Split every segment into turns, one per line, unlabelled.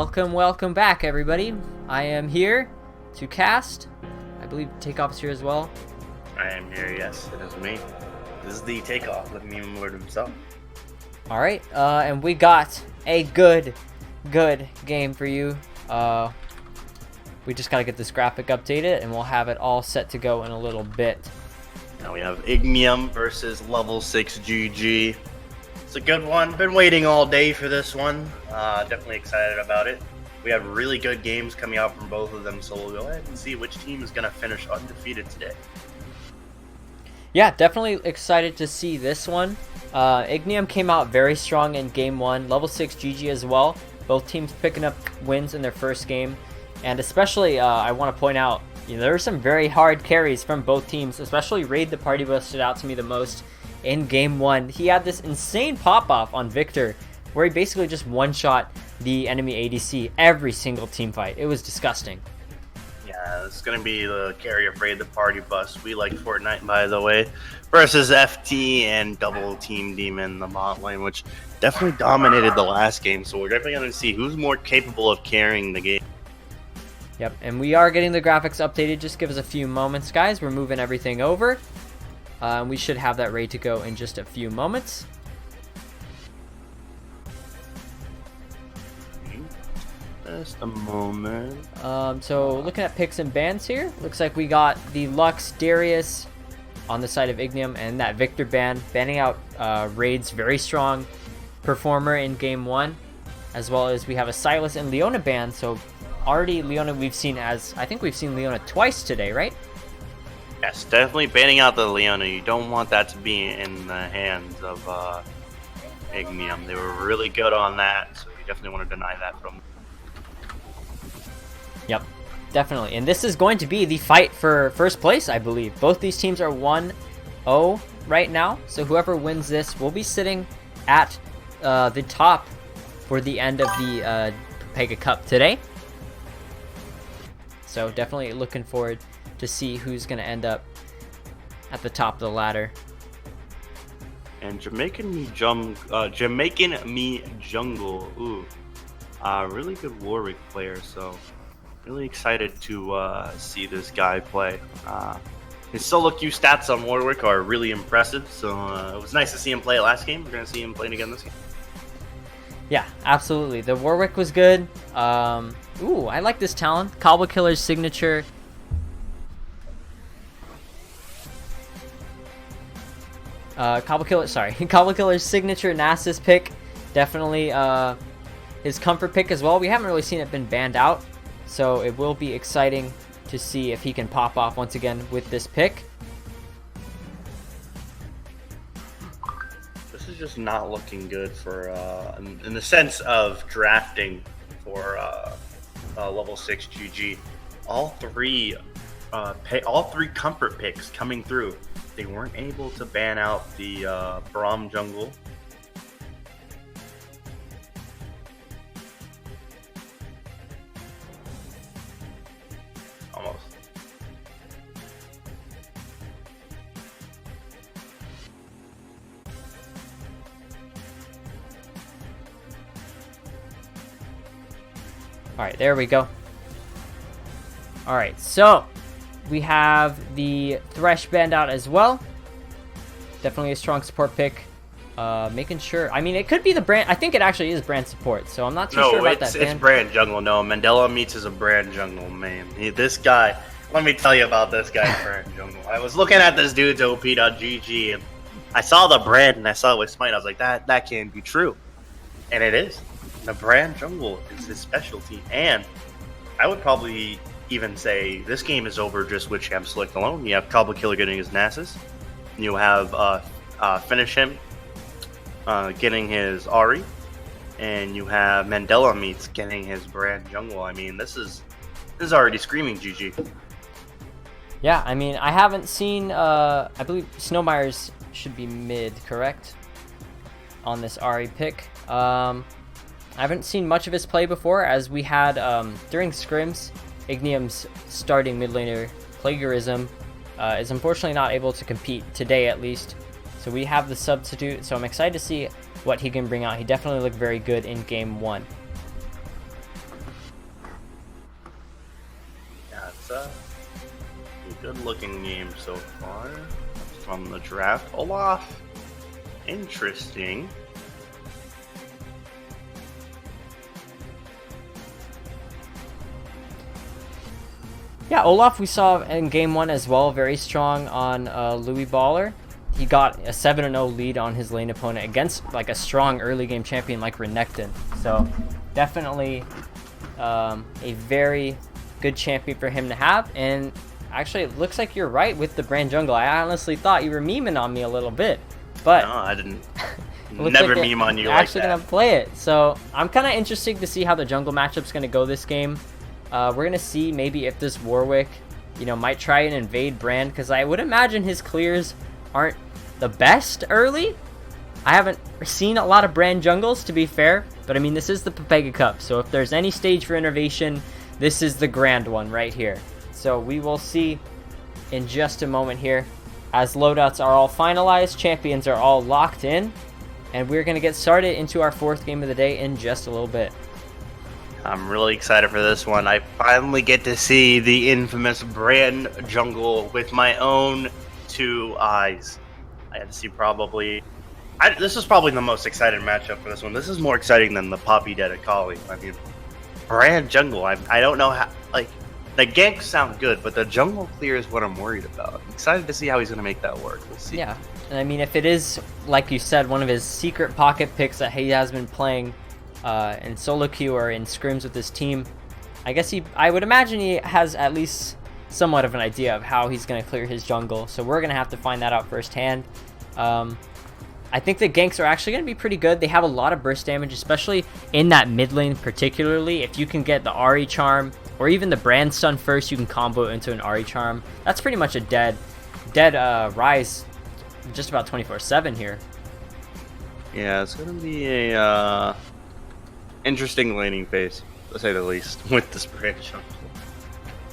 Welcome back, everybody. I am here to cast. I believe Takeoff is here as well.
I am here, yes, it is me. This is the Takeoff, let me even word himself.
Alright, and we got a good game for you. We just gotta get this graphic updated, and we'll have it all set to go in a little bit.
Now we have Ignium versus LVL6GG. It's a good one. Been waiting all day for this one. Definitely excited about it. We have really good games coming out from both of them, so we'll go ahead and see which team is going to finish undefeated today.
Yeah, definitely excited to see this one. Ignium came out very strong in game one. LVL6GG as well. Both teams picking up wins in their first game. And especially, I want to point out, there were some very hard carries from both teams, especially Raid the Party Bus stood out to me the most. In game one, he had this insane pop-off on Victor, where he basically just one-shot the enemy ADC every single team fight. It was disgusting.
Yeah, it's going to be the carry of Raid the Party Bus. We like Fortnite, by the way, versus FT and Double Team Demon, the bot lane, which definitely dominated the last game. So we're definitely going to see who's more capable of carrying the game.
Yep, and we are getting the graphics updated. Just give us a few moments, guys. We're moving everything over. We should have that ready to go in just a few moments.
Just a moment.
So looking at picks and bans here, looks like we got the Lux Darius on the side of Ignium and that Victor ban, banning out Raid's very strong performer in game one, as well as we have a Silas and Leona ban. So already Leona we've seen I think we've seen Leona twice today, right?
Yes, definitely banning out the Leona. You don't want that to be in the hands of Ignium. They were really good on that, so you definitely want to deny that from them.
Yep, definitely. And this is going to be the fight for first place, I believe. Both these teams are 1-0 right now, so whoever wins this will be sitting at the top for the end of the Pepega Cup today. So definitely looking forward to see who's going to end up at the top of the ladder.
And Jamaican me jungle. Ooh, really good Warwick player. So really excited to see this guy play. His solo queue stats on Warwick are really impressive. So it was nice to see him play last game. We're gonna see him playing again this game.
Yeah, absolutely. The Warwick was good. Ooh, I like this talent. Cobble Killer's signature. Cobble Killer's signature Nasus pick, definitely his comfort pick as well. We haven't really seen it been banned out, so it will be exciting to see if he can pop off once again with this pick.
This is just not looking good for in the sense of drafting for LVL6GG. All three comfort picks coming through. They weren't able to ban out the Braum jungle. Almost.
Alright, there we go. Alright, so we have the Thresh banned out as well. Definitely a strong support pick. Making sure. I mean, it could be the brand. I think it actually is brand support, so I'm not too sure about that.
No, it's brand jungle. No, Mandela Meats is a brand jungle, man. This guy, let me tell you about this guy, brand jungle. I was looking at this dude's OP.GG, and I saw the brand, and I saw it with Smite. I was like, that can't be true. And it is. The brand jungle is his specialty, and I would probably even say this game is over just with Champ Select alone. You have Cobble Killer getting his Nasus. You have Finish Him getting his Ahri. And you have Mandela Meats getting his brand jungle. I mean, this is already screaming GG.
Yeah, I mean, I haven't seen, I believe Snowmeyer's should be mid, correct? On this Ahri pick. I haven't seen much of his play before, as we had, during scrims, Ignium's starting mid laner, Plagiarism, is unfortunately not able to compete today at least. So we have the substitute, so I'm excited to see what he can bring out. He definitely looked very good in game one.
a good-looking game so far from the draft. Olaf, interesting.
Yeah, Olaf we saw in game 1 as well, very strong on Louis Baller. He got a 7-0 lead on his lane opponent against like a strong early game champion like Renekton. So definitely a very good champion for him to have. And actually, it looks like you're right with the brand jungle. I honestly thought you were memeing on me a little bit, but
no, I didn't. Never like meme on you like that.
Actually gonna play it. So I'm kind of interested to see how the jungle matchup's gonna go this game. We're going to see maybe if this Warwick, might try and invade Brand, because I would imagine his clears aren't the best early. I haven't seen a lot of Brand jungles, to be fair, but I mean, this is the Pepega Cup, so if there's any stage for innovation, this is the grand one right here. So we will see in just a moment here, as loadouts are all finalized, champions are all locked in, and we're going to get started into our 4th game of the day in just a little bit.
I'm really excited for this one. I finally get to see the infamous Brand jungle with my own 2 eyes. I had to see this is probably the most exciting matchup for this one. This is more exciting than the Poppy Dead Akali. I mean, Brand jungle. I don't know how. Like, the ganks sound good, but the jungle clear is what I'm worried about. I'm excited to see how he's going to make that work. We'll see.
Yeah, and I mean, if it is, like you said, one of his secret pocket picks that he has been playing in solo queue or in scrims with his team, I would imagine he has at least somewhat of an idea of how he's going to clear his jungle, so we're going to have to find that out firsthand. I think the ganks are actually going to be pretty good. They have a lot of burst damage, especially in that mid lane particularly. If you can get the Ahri charm or even the brand stun first, you can combo it into an Ahri charm. That's pretty much a dead Rise just about 24/7 here.
Yeah, it's going to be a interesting laning phase, to say the least, with this Brand jungle.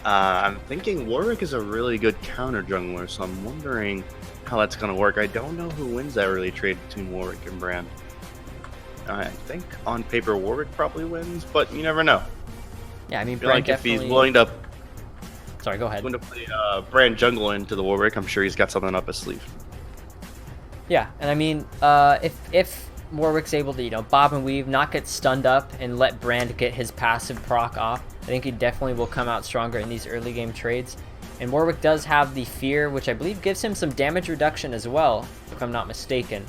I'm thinking Warwick is a really good counter jungler, so I'm wondering how that's going to work. I don't know who wins that early trade between Warwick and Brand. I think on paper Warwick probably wins, but you never know.
Yeah, I mean,
Brand like if he's willing to...
Sorry, go ahead.
Willing to play Brand jungle into the Warwick, I'm sure he's got something up his sleeve.
Yeah, and I mean, if Warwick's able to, bob and weave, not get stunned up, and let Brand get his passive proc off, I think he definitely will come out stronger in these early game trades. And Warwick does have the Fear, which I believe gives him some damage reduction as well, if I'm not mistaken.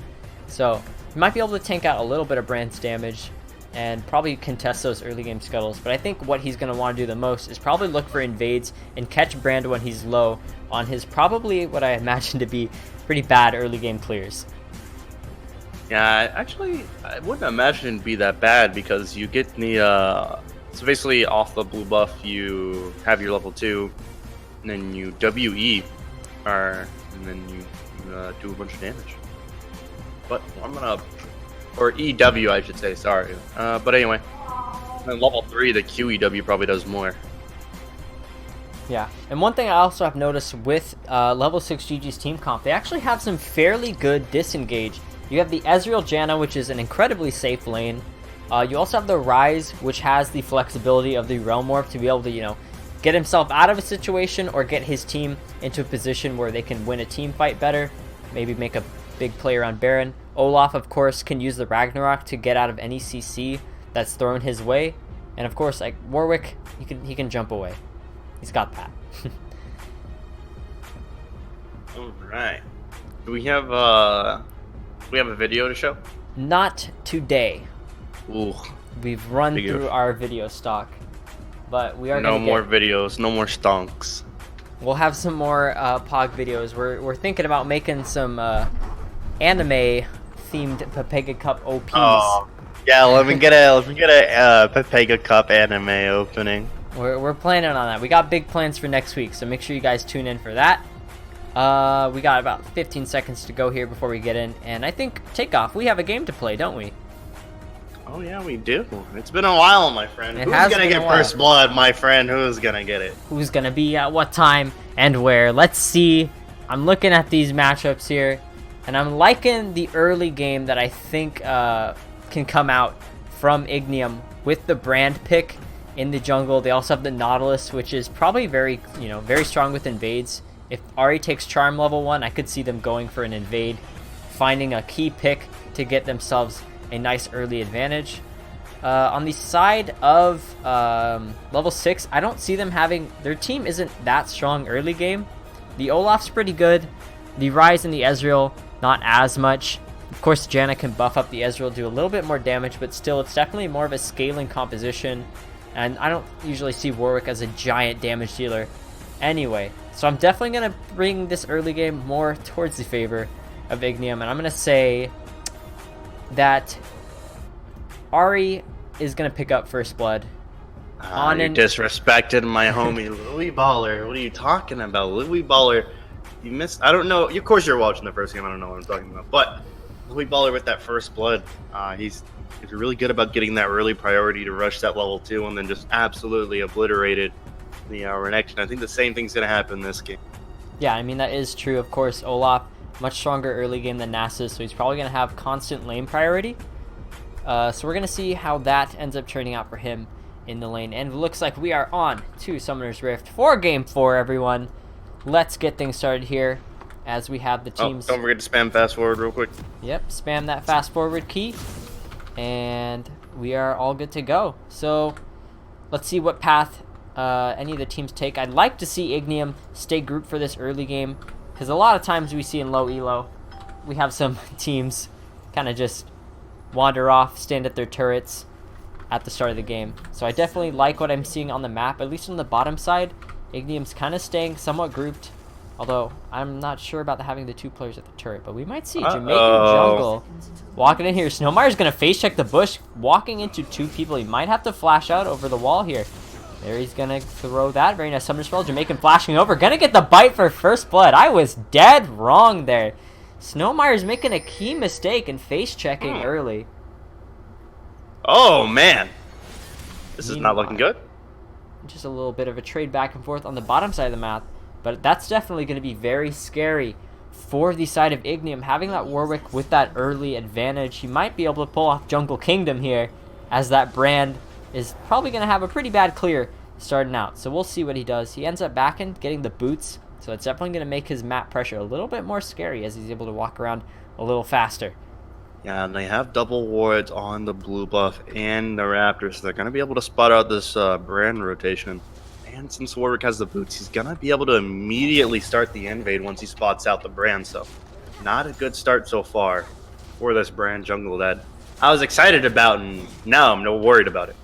So he might be able to tank out a little bit of Brand's damage and probably contest those early game scuttles. But I think what he's going to want to do the most is probably look for invades and catch Brand when he's low on his probably what I imagine to be pretty bad early game clears.
Yeah, actually, I wouldn't imagine it'd be that bad because you get the, so basically off the blue buff, you have your level 2, and then you WE, and then you do a bunch of damage. But I'm gonna, or EW I should say, sorry. But anyway, then level 3, the QEW probably does more.
Yeah, and one thing I also have noticed with level 6GG's team comp, they actually have some fairly good disengage. You have the Ezreal Janna, which is an incredibly safe lane. You also have the Rise, which has the flexibility of the Realm Warp to be able to, get himself out of a situation or get his team into a position where they can win a team fight better. Maybe make a big play around Baron. Olaf, of course, can use the Ragnarok to get out of any CC that's thrown his way. And of course, like Warwick, he can jump away. He's got that.
All right. Do we have a video to show?
Not today.
Ooh.
We've run through our video stock, but we are
no more videos, no more stonks.
We'll have some more Pog videos. We're thinking about making some anime themed Pepega Cup OPs.
Oh, yeah, let me get a Pepega Cup anime opening.
We're planning on that. We got big plans for next week, so make sure you guys tune in for that. We got about 15 seconds to go here before we get in, and I think Takeoff, we have a game to play, don't we?
Oh yeah, we do. It's been a while, my friend. Who's gonna get first blood, my friend? Who's gonna get it?
Who's gonna be at what time and where? Let's see. I'm looking at these matchups here, and I'm liking the early game that I think can come out from Ignium with the Brand pick in the jungle. They also have the Nautilus, which is probably very, very strong with invades. If Ahri takes Charm level 1, I could see them going for an invade, finding a key pick to get themselves a nice early advantage. On the side of level 6, I don't see them having... Their team isn't that strong early game. The Olaf's pretty good. The Ryze and the Ezreal, not as much. Of course, Janna can buff up the Ezreal, do a little bit more damage, but still, it's definitely more of a scaling composition. And I don't usually see Warwick as a giant damage dealer anyway. So I'm definitely going to bring this early game more towards the favor of Ignium. And I'm going to say that Ahri is going to pick up first blood.
You disrespected my homie Louis Baller. What are you talking about? Louis Baller, you missed. I don't know. Of course you're watching the first game. I don't know what I'm talking about. But Louis Baller with that first blood, he's really good about getting that early priority to rush that level 2 and then just absolutely obliterated the Renekton. I think the same thing's going to happen in this game.
Yeah, I mean, that is true. Of course, Olaf, much stronger early game than Nasus, so he's probably going to have constant lane priority. So we're going to see how that ends up turning out for him in the lane. And it looks like we are on to Summoner's Rift for Game 4, everyone. Let's get things started here as we have the teams.
Don't forget to spam fast forward real quick.
Yep, spam that fast forward key. And we are all good to go. So let's see what path any of the teams take. I'd like to see Ignium stay grouped for this early game, because a lot of times we see in Low-Elo, we have some teams kind of just wander off, stand at their turrets at the start of the game. So I definitely like what I'm seeing on the map, at least on the bottom side. Ignium's kind of staying somewhat grouped, although I'm not sure about having the 2 players at the turret, but we might see Jamaican Jungle walking in here. Snowmire's going to face check the bush, walking into 2 people. He might have to flash out over the wall here. There he's going to throw that. Very nice Summoner Spell. Jamaican flashing over. Going to get the bite for first blood. I was dead wrong there. Snowmire's making a key mistake and face checking early.
Oh, man. This is not looking good.
Just a little bit of a trade back and forth on the bottom side of the map. But that's definitely going to be very scary for the side of Ignium. Having that Warwick with that early advantage, he might be able to pull off Jungle Kingdom here, as that Brand is probably going to have a pretty bad clear starting out. So we'll see what he does. He ends up backing, getting the boots. So it's definitely going to make his map pressure a little bit more scary as he's able to walk around a little faster.
Yeah, and they have double wards on the blue buff and the Raptors, so they're going to be able to spot out this Brand rotation. And since Warwick has the boots, he's going to be able to immediately start the invade once he spots out the Brand. So not a good start so far for this Brand jungle that I was excited about, and now I'm no worried about it.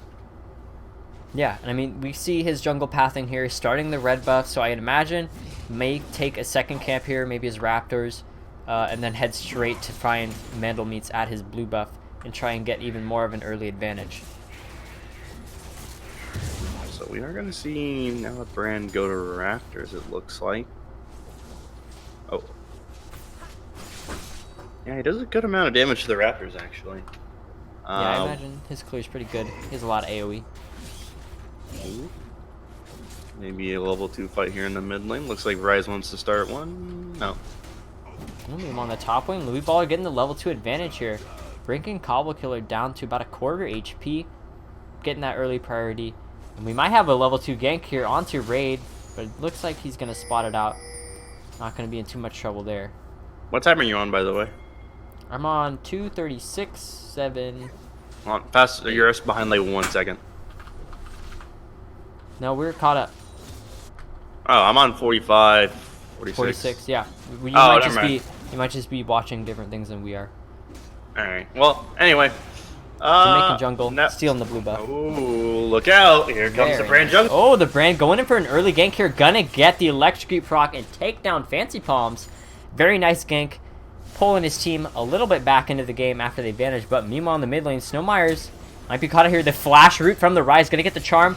Yeah, and I mean, we see his jungle pathing here, starting the red buff, so I'd imagine may take a second camp here, maybe his Raptors, and then head straight to find Mandel meets at his blue buff and try and get even more of an early advantage.
So we are going to see now a Brand go to Raptors, it looks like. Oh. Yeah, he does a good amount of damage to the Raptors, actually.
Yeah, I imagine his clear is pretty good. He has a lot of AoE.
Maybe a level 2 fight here in the mid lane. Looks like Ryze wants to start one. No.
I'm on the top lane. Louis Baller getting the level 2 advantage here. Bringing Cobble Killer down to about a quarter HP. Getting that early priority. And we might have a level 2 gank here onto Raid. But it looks like he's going to spot it out. Not going to be in too much trouble there.
What time are you on, by the way?
I'm on 236, 7.
On, fast, you're behind like 1 second.
No, we're caught up.
Oh, I'm on 45, 46.
46, yeah. You might just be watching different things than we are.
Alright, well, anyway.
Jamaican Jungle, stealing the blue buff.
Ooh, look out. Here comes the Brand Jungle.
Oh, the Brand going in for an early gank here. Gonna get the Electrocute proc and take down Fancy Palms. Very nice gank. Pulling his team a little bit back into the game after the advantage. But meanwhile in the mid lane, Snowmires might be caught out here. The flash root from the Ryze. Gonna get the charm.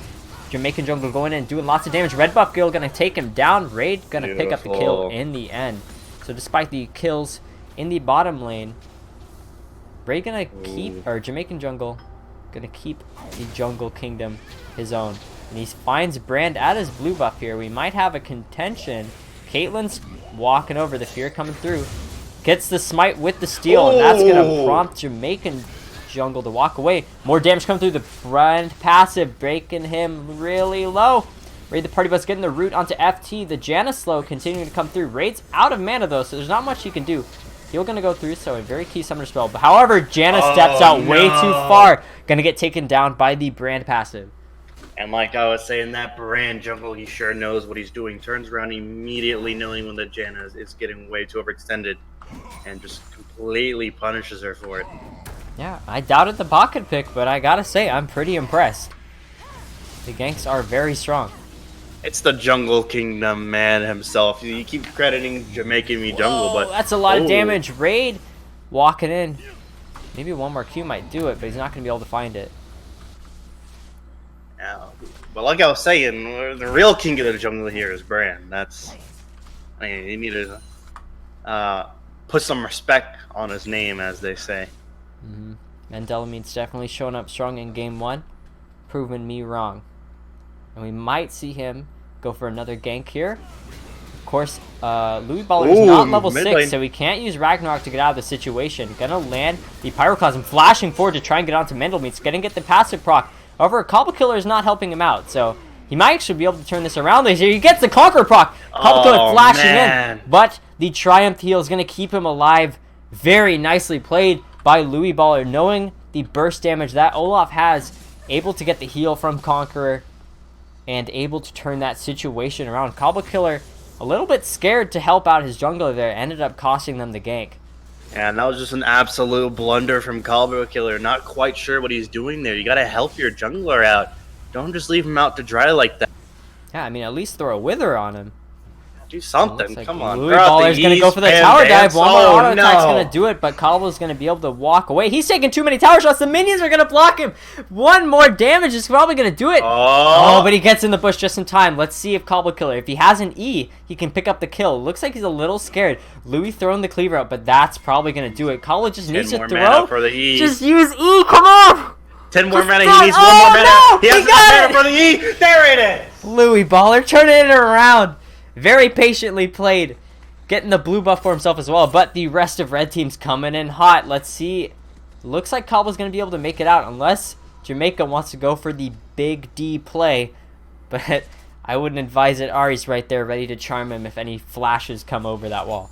Jamaican Jungle going in, doing lots of damage. Red buff Guild gonna take him down. Raid gonna pick up the kill in the end. So despite the kills in the bottom lane, Raid gonna keep, or Jamaican Jungle gonna keep the Jungle Kingdom his own. And he finds Brand at his blue buff here. We might have a contention. Caitlyn's walking over, the fear coming through. Gets the smite with the steal, and that's gonna prompt Jamaican jungle to walk away. More damage coming through the front passive, breaking him really low. Raid the party bus getting the root onto FT. The Janus slow continuing to come through. Raid's out of mana though, so there's not much he can do. He'll gonna go through, so a very key summoner spell. But however, Janus steps out way too far. Gonna get taken down by the brand passive.
And like I was saying, that brand jungle, he sure knows what he's doing. Turns around immediately knowing when the Janus is getting way too overextended. And just completely punishes her for it.
Yeah, I doubted the pocket pick, but I gotta say, I'm pretty impressed. The ganks are very strong.
It's the Jungle Kingdom man himself. You keep crediting Jamaican me jungle, but
that's a lot of damage. Raid walking in. Maybe one more Q might do it, but he's not going to be able to find it.
Yeah, but like I was saying, the real king of the jungle here is Bran. That's, I mean, you need to put some respect on his name, as they say.
Mandelamede's definitely showing up strong in game 1, proving me wrong. And we might see him go for another gank here. Of course, Louis Baller is not level 6, so he can't use Ragnarok to get out of the situation. Gonna land the Pyroclasm, flashing forward to try and get onto Mendelmeats. Gonna get the passive proc. However, Cobble Killer is not helping him out, so he might actually be able to turn this around. He gets the Conqueror proc. Cobble Killer flashing in, but the Triumph heal is gonna keep him alive. Very nicely played by Louis Baller, knowing the burst damage that Olaf has, able to get the heal from Conqueror and able to turn that situation around. Cobble Killer a little bit scared to help out his jungler there, ended up costing them the gank.
Yeah, and that was just an absolute blunder from Cobble Killer. Not quite sure what he's doing there. You gotta help your jungler out. Don't just leave him out to dry like that.
Yeah, I mean, at least throw a wither on him.
Do something.
Like
come on.
Louis Baller's going to go for the tower dive. One more auto attack's going to do it, but Cobble's going to be able to walk away. He's taking too many tower shots. The minions are going to block him. One more damage is probably going to do it. Oh, but he gets in the bush just in time. Let's see if Cobble Killer, if he has an E, he can pick up the kill. Looks like he's a little scared. Louis throwing the cleaver out, but that's probably going to do it. Cobble just needs to throw.
For the E.
Just use E. Come on.
10 more mana. He needs one more mana.
No,
he has enough mana for the E. There it is.
Louis Baller turning it around. Very patiently played, getting the blue buff for himself as well, but the rest of red team's coming in hot. Let's see. Looks like Cobble's going to be able to make it out unless Jamaica wants to go for the big D play, but I wouldn't advise it. Ari's right there ready to charm him if any flashes come over that wall.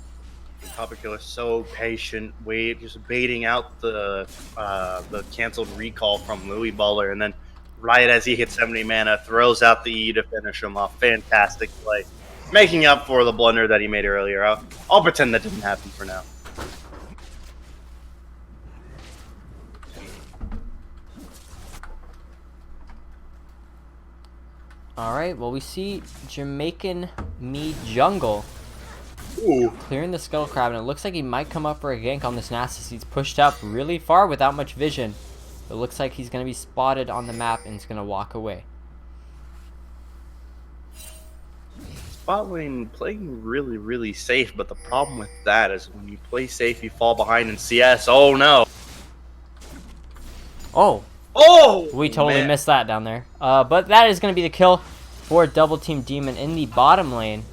Cobble Killer so patient, just baiting out the canceled recall from Louis Baller, and then right as he hits 70 mana, throws out the E to finish him off. Fantastic play. Making up for the blunder that he made earlier. I'll pretend that didn't happen for now.
Alright, well we see Jamaican me jungle.
Ooh.
Clearing the Scuttle Crab, and it looks like he might come up for a gank on this Nasus. He's pushed up really far without much vision. It looks like he's going to be spotted on the map and he's going to walk away.
Bot lane playing really, really safe, but the problem with that is when you play safe, you fall behind in CS. Oh no! Oh!
We totally missed that down there. But that is going to be the kill for Double Team Demon in the bottom lane.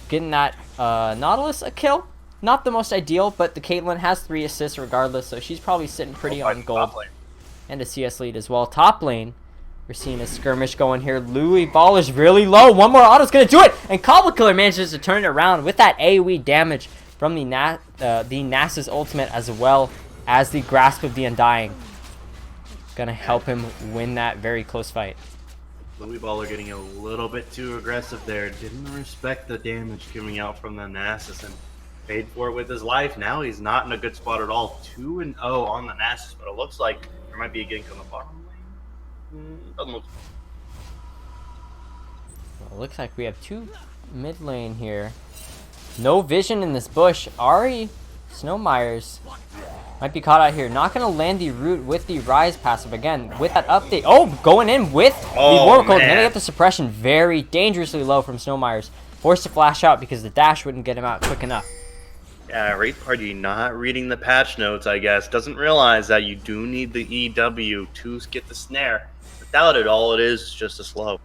Getting that Nautilus a kill. Not the most ideal, but the Caitlyn has 3 assists regardless, so she's probably sitting pretty on gold. And a CS lead as well. Top lane. We're seeing a skirmish going here. Louis Baller's really low. One more auto's going to do it. And Cobble Killer manages to turn it around with that AoE damage from the Nasus ultimate, as well as the Grasp of the Undying. Going to help him win that very close fight.
Louis Baller getting a little bit too aggressive there. Didn't respect the damage coming out from the Nasus and paid for it with his life. Now he's not in a good spot at all. 2-0 on the Nasus, but it looks like there might be a gank on the bottom. Doesn't look.
Well, looks like we have 2 mid lane here. No vision in this bush. Ari Snowmeyers might be caught out here. Not going to land the root with the Rise passive again with that update. Oh, going in with the Warcode. Going to get the suppression very dangerously low from Snowmeyers. Forced to flash out because the dash wouldn't get him out quick enough.
Yeah, Raid Party not reading the patch notes, I guess. Doesn't realize that you do need the EW to get the snare. Without it, all it is just a slow.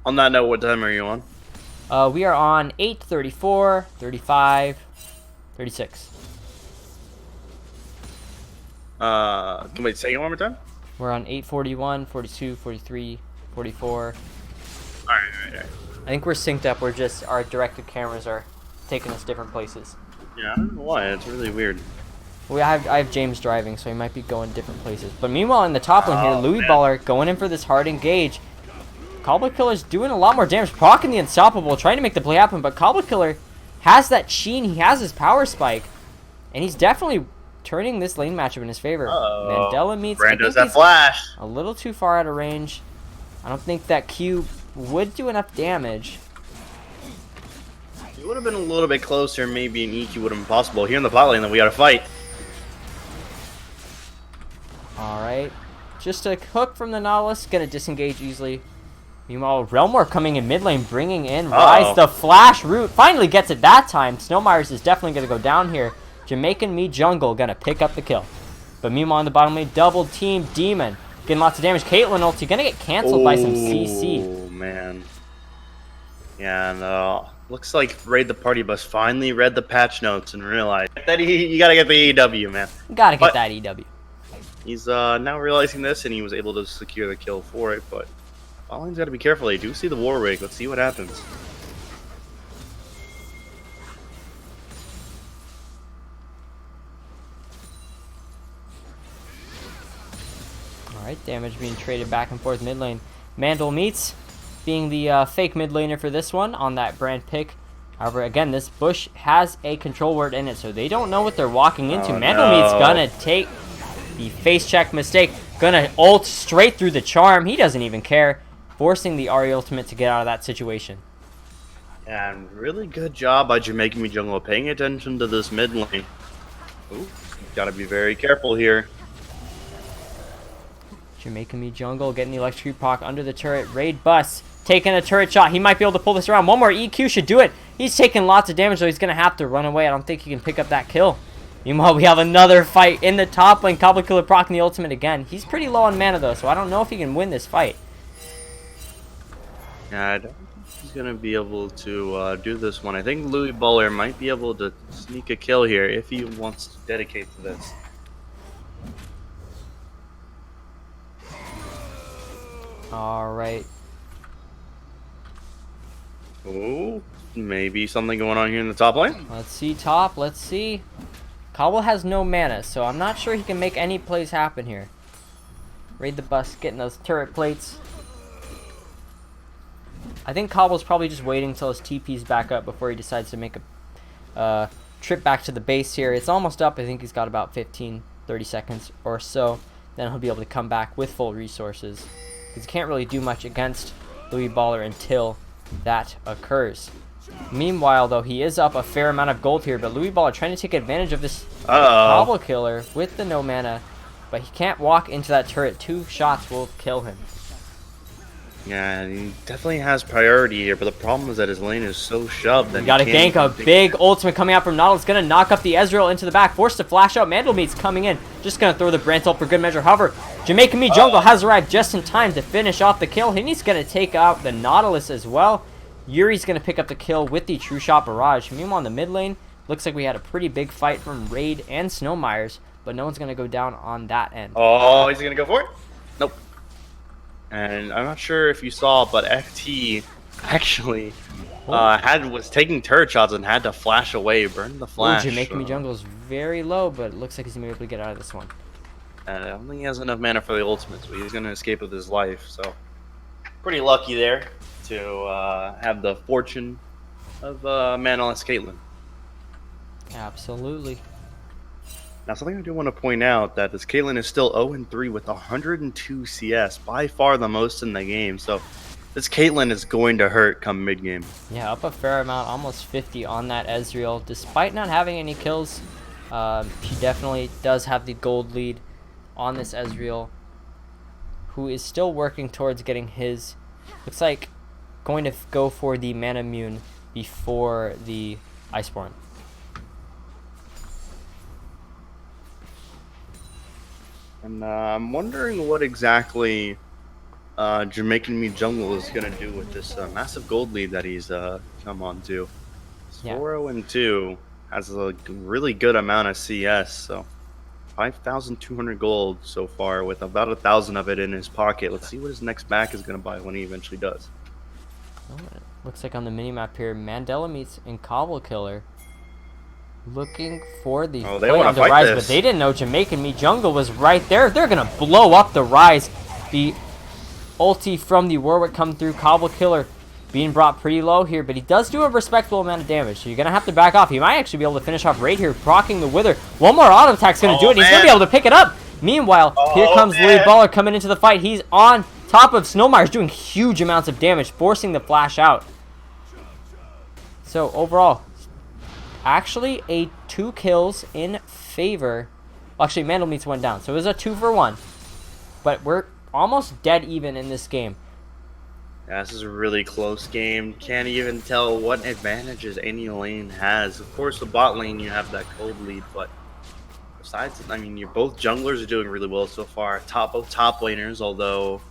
On that note, what time are you on?
We are on 8, 34, 35, 36.
Can we say it one more time?
We're on 841, 42, 43, 44.
All right.
I think we're synced up. We're just, our directed cameras are taking us different places.
Yeah, I don't know why. It's really weird.
I have James driving, so he might be going different places. But meanwhile, in the top lane here, Louis
man.
Baller going in for this hard engage. Cobble Killer's doing a lot more damage, proccing the Unstoppable, trying to make the play happen. But Cobble Killer has that sheen, he has his power spike, and he's definitely turning this lane matchup in his favor. Mandela meets.
Brand does that flash.
A little too far out of range. I don't think that Q would do enough damage.
It would have been a little bit closer. Maybe an EQ would have been possible. Here in the bot lane, then we got to fight.
Alright. Just a hook from the Nautilus. Gonna disengage easily. Meanwhile, Relmore coming in mid lane, bringing in Rise. The flash root finally gets it that time. Snowmires is definitely going to go down here. Jamaican Me Jungle going to pick up the kill. But meanwhile, in the bottom lane, double team Demon. Getting lots of damage. Caitlyn ulti going to get canceled by some CC.
Oh, man. Yeah, and looks like Raid the Party Bus finally read the patch notes and realized that you got to get the EW, man.
Got to get that EW.
He's now realizing this, and he was able to secure the kill for it, but Botlane's got to be careful. They do see the Warwick. Let's see what happens.
Alright, damage being traded back and forth mid lane. Mandel meets being the fake mid laner for this one on that brand pick. However, again, this bush has a control word in it, so they don't know what they're walking into. Mandel meets gonna take the face check mistake. Gonna ult straight through the charm. He doesn't even care. Forcing the Ahri ultimate to get out of that situation.
And really good job by Jamaican Me Jungle paying attention to this mid lane. Ooh, gotta be very careful here.
Jamaican Me Jungle getting the electric proc under the turret. Raid Bus taking a turret shot. He might be able to pull this around. One more EQ should do it. He's taking lots of damage, so he's going to have to run away. I don't think he can pick up that kill. Meanwhile, we have another fight in the top lane. Cobble Killer proccing the ultimate again. He's pretty low on mana, though, so I don't know if he can win this fight.
Yeah, I don't think he's going to be able to do this one. I think Louis Baller might be able to sneak a kill here if he wants to dedicate to this.
Alright.
Oh, maybe something going on here in the top lane.
Let's see top. Let's see. Cobble has no mana, so I'm not sure he can make any plays happen here. Raid the Bus, getting those turret plates. I think Cobble's probably just waiting until his TP's back up before he decides to make a trip back to the base here. It's almost up. I think he's got about 15, 30 seconds or so. Then he'll be able to come back with full resources. Because he can't really do much against Louis Baller until that occurs. Meanwhile, though, he is up a fair amount of gold here, but Louis Baller trying to take advantage of this Cobble Killer with the no mana, but he can't walk into that turret. 2 shots will kill him.
Yeah, he definitely has priority here, but the problem is that his lane is so shoved that
you gotta gank a big ultimate coming out from Nautilus. Gonna knock up the Ezreal into the back. Forced to flash out. Mandelmeat's coming in. Just gonna throw the Brand ult for good measure. However, Jamaican Me Jungle has arrived just in time to finish off the kill. He's gonna take out the Nautilus as well. Yuri's gonna pick up the kill with the True Shot Barrage. Meanwhile, in the mid lane, looks like we had a pretty big fight from Raid and Snowmires, but no one's gonna go down on that end.
Oh, is he gonna go for it? Nope. And I'm not sure if you saw, but FT actually was taking turret shots and had to flash away, burn the flash.
Jamaican Me Jungle is very low, but it looks like he's gonna be able to get out of this one.
I don't think he has enough mana for the ultimate, so he's gonna escape with his life. So pretty lucky there to have the fortune of manaless Caitlyn.
Absolutely.
Now, something I do want to point out that this Caitlyn is still 0-3 with 102 CS, by far the most in the game. So this Caitlyn is going to hurt come mid game.
Yeah, up a fair amount, almost 50 on that Ezreal. Despite not having any kills, she definitely does have the gold lead on this Ezreal, who is still working towards getting his, looks like going to go for the Mana Immune before the Iceborne.
And I'm wondering what exactly Jamaican Me Jungle is going to do with this massive gold lead that he's come on to. It's 4-0-2, has a really good amount of CS, so 5,200 gold so far, with about 1,000 of it in his pocket. Let's see what his next back is going to buy when he eventually does.
Oh, it looks like on the minimap here, Mandela meets in Cobble Killer. Looking for the
they
play
wanna
on the
fight
rise,
this.
but they didn't know Jamaican Me Jungle was right there. They're going to blow up the rise. The ulti from the Warwick come through. Cobble Killer being brought pretty low here, but he does do a respectable amount of damage, so you're going to have to back off. He might actually be able to finish off Raid here, proccing the Wither. One more auto attack's going to do it. He's going to be able to pick it up. Meanwhile, here comes Louis Baller coming into the fight. He's on top of Snowmire's, doing huge amounts of damage, forcing the flash out. So overall, actually a 2 kills in favor. Actually, Mandel meets 1 down, so it was a 2 for 1. But we're almost dead even in this game.
Yeah, this is a really close game. Can't even tell what advantages any lane has. Of course, the bot lane, you have that cold lead, but besides, I mean, both junglers are doing really well so far. Both top laners, although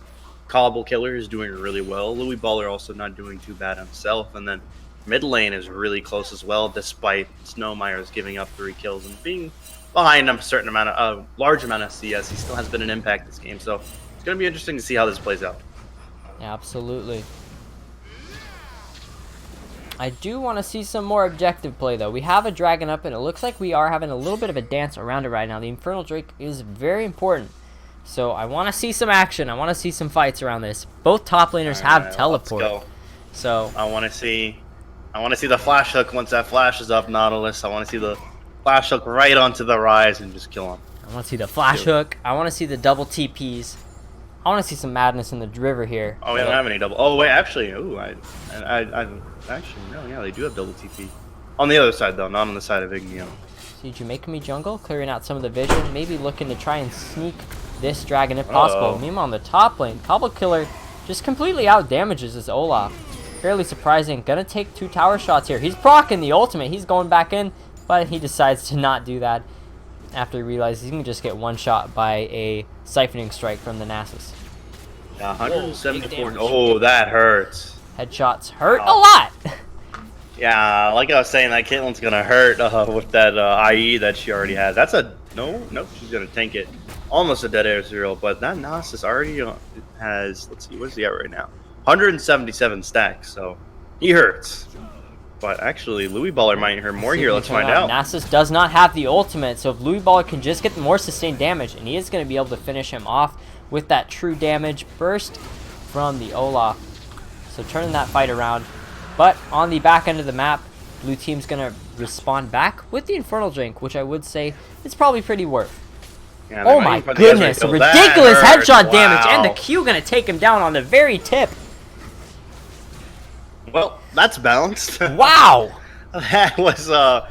Cobble Killer is doing really well. Louis Baller also not doing too bad himself. And then mid lane is really close as well, despite Snowmire's giving up 3 kills and being behind a certain amount of, large amount of CS. He still has been an impact this game, so it's going to be interesting to see how this plays out.
Absolutely. I do want to see some more objective play, though. We have a dragon up, and it looks like we are having a little bit of a dance around it right now. The Infernal Drake is very important. So I want to see some action. I want to see some fights around this. Both top laners have teleport.
Let's go.
So
I want to see the flash hook once that flash is up, Nautilus. I want to see the flash hook right onto the rise and just kill him.
I want to see the flash hook. I want to see the double TPs. I want to see some madness in the river here.
Oh, we don't have any double. Oh wait, actually, actually no, yeah, they do have double TP. On the other side though, not on the side of Ignium.
See Jamaican Me Jungle clearing out some of the vision, maybe looking to try and sneak this dragon if possible. Meanwhile, on the top lane, Cobble Killer just completely out damages this Olaf. Fairly surprising. Gonna take 2 tower shots here. He's proccing the ultimate. He's going back in, but he decides to not do that after he realizes he can just get 1 shot by a siphoning strike from the Nasus.
Yeah, 174. Oh, that hurts.
Headshots hurt a lot.
Yeah, like I was saying, that Caitlyn's gonna hurt with that IE that she already has. That's a no, she's gonna tank it. Almost a dead air zero, but that Nasus already has. Let's see, what's he at right now? 177 stacks, so he hurts. But actually, Louis Baller might hurt more here. Let's find out.
Nasus does not have the ultimate, so if Louis Baller can just get more sustained damage, and he is going to be able to finish him off with that true damage burst from the Olaf. So turning that fight around. But on the back end of the map, blue team's going to respond back with the Infernal Drink, which I would say is probably pretty worth.
Yeah,
oh my goodness, ridiculous headshot damage, and the Q going to take him down on the very tip.
Well, that's balanced.
Wow.
that was a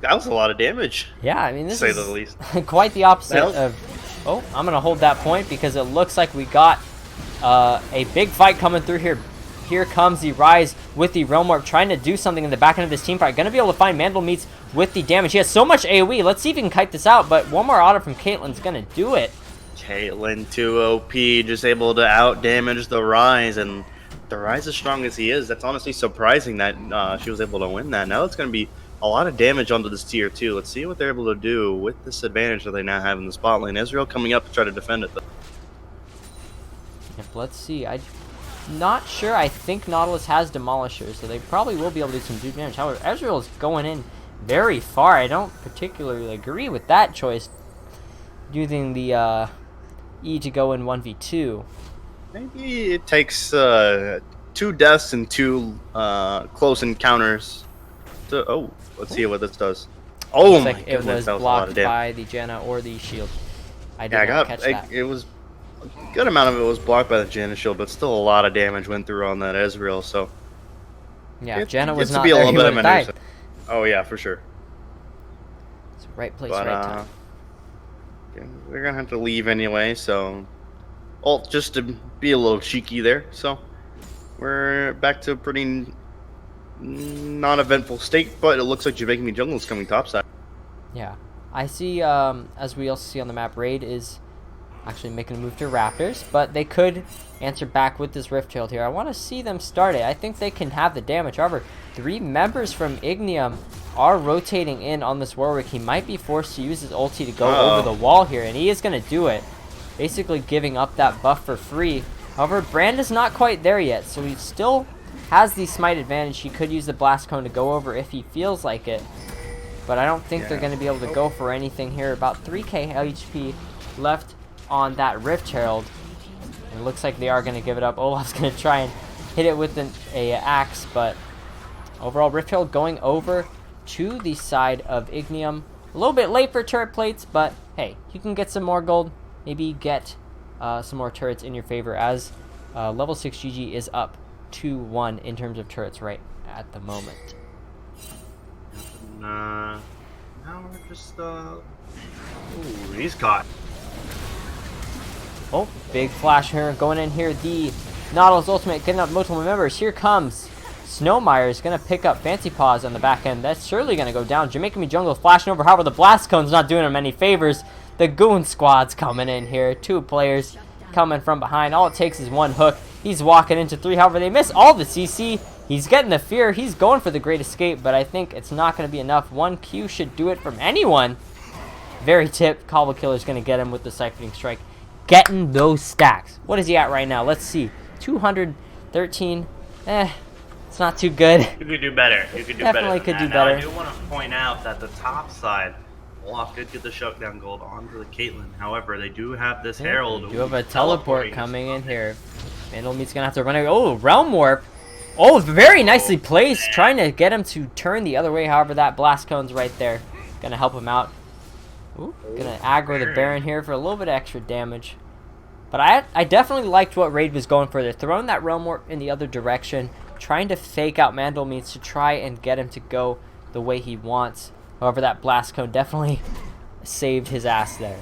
lot of damage.
Yeah, I mean, this
to say
is
the least.
quite the opposite of... Oh, I'm going to hold that point because it looks like we got a big fight coming through here. Here comes the Rise with the Realm Warp, trying to do something in the back end of this team fight. Going to be able to find Mandel meets with the damage. He has so much AoE. Let's see if he can kite this out, but one more auto from Caitlyn's going to do it.
Caitlyn, 2 OP, just able to out-damage the Rise, and the Rise as strong as he is, that's honestly surprising that she was able to win that. Now it's going to be a lot of damage onto this tier 2. Let's see what they're able to do with this advantage that they now have in the spot lane. Ezreal coming up to try to defend it, though.
Yep, let's see. I'm not sure. I think Nautilus has Demolisher, so they probably will be able to do some deep damage. However, Ezreal is going in very far. I don't particularly agree with that choice, using the E to go in 1v2.
Maybe it takes 2 deaths and 2 close encounters to... Oh, let's see what this does. Oh my
goodness, it was blocked by the Janna or the shield. I did not catch that.
It was... A good amount of it was blocked by the Janna shield, but still a lot of damage went through on that Ezreal, so...
Yeah, if Janna was not there, he would have died.
Oh yeah, for sure.
It's right place, right time.
We're gonna have to leave anyway, so... Ult just to be a little cheeky there, so... We're back to a pretty non-eventful state, but it looks like Jamaican Me Jungle is coming topside.
Yeah. I see, as we also see on the map, Raid is actually making a move to Raptors, but they could answer back with this Rift Herald here. I want to see them start it. I think they can have the damage. However, 3 members from Ignium are rotating in on this Warwick. He might be forced to use his ulti to go over the wall here, and he is going to do it. Basically giving up that buff for free. However, Brand is not quite there yet, so he still has the smite advantage. He could use the blast cone to go over if he feels like it, but I don't think they're going to be able to go for anything here. About 3k HP left on that Rift Herald. It looks like they are going to give it up. Olaf's going to try and hit it with a axe, but overall Rift Herald going over to the side of Ignium. A little bit late for turret plates, but hey, you can get some more gold. Maybe get some more turrets in your favor, as level 6 GG is up 2-1 in terms of turrets right at the moment.
Now we're just ooh, he's caught.
Oh, big flash here going in here. The Nautilus ultimate getting up multiple members. Here comes Snowmire, is going to pick up Fancy Paws on the back end. That's surely going to go down. Jamaican Me Jungle flashing over. However, the blast cone's not doing him any favors. The Goon Squad's coming in here. 2 players coming from behind. All it takes is 1 hook. He's walking into 3. However, they miss all the CC. He's getting the fear. He's going for the Great Escape, but I think it's not going to be enough. 1 Q should do it from anyone. Very tip. Cobble Killer's going to get him with the Siphoning Strike. Getting those stacks. What is he at right now? Let's see. 213. It's not too good.
You could do better. You could do
Definitely
better.
could do
now,
better.
I do want to point out that the top side, Olaf did get the shutdown gold onto the Caitlyn. However, they do have this Herald.
You do have a teleport coming in here. Vandalmeat's gonna have to run away. Oh, Realm Warp. Oh, very nicely placed. Trying to get him to turn the other way. However, that blast cone's right there. Gonna help him out. Ooh, gonna aggro the Baron here for a little bit of extra damage. But I definitely liked what Raid was going for. They're throwing that Realm Warp in the other direction, trying to fake out Mandlemeats to try and get him to go the way he wants. However, that blast cone definitely saved his ass there.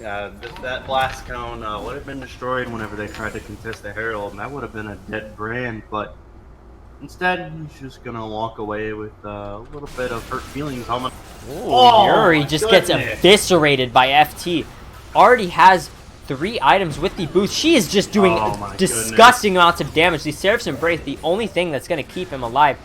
Yeah, that blast cone would have been destroyed whenever they tried to contest the Herald, and that would have been a dead Brand, but instead, he's just gonna walk away with a little bit of hurt feelings on the...
Ooh, Yuri just gets eviscerated by FT. Already has 3 items with the boost. She is just doing disgusting amounts of damage. The Seraph's Embrace, the only thing that's gonna keep him alive.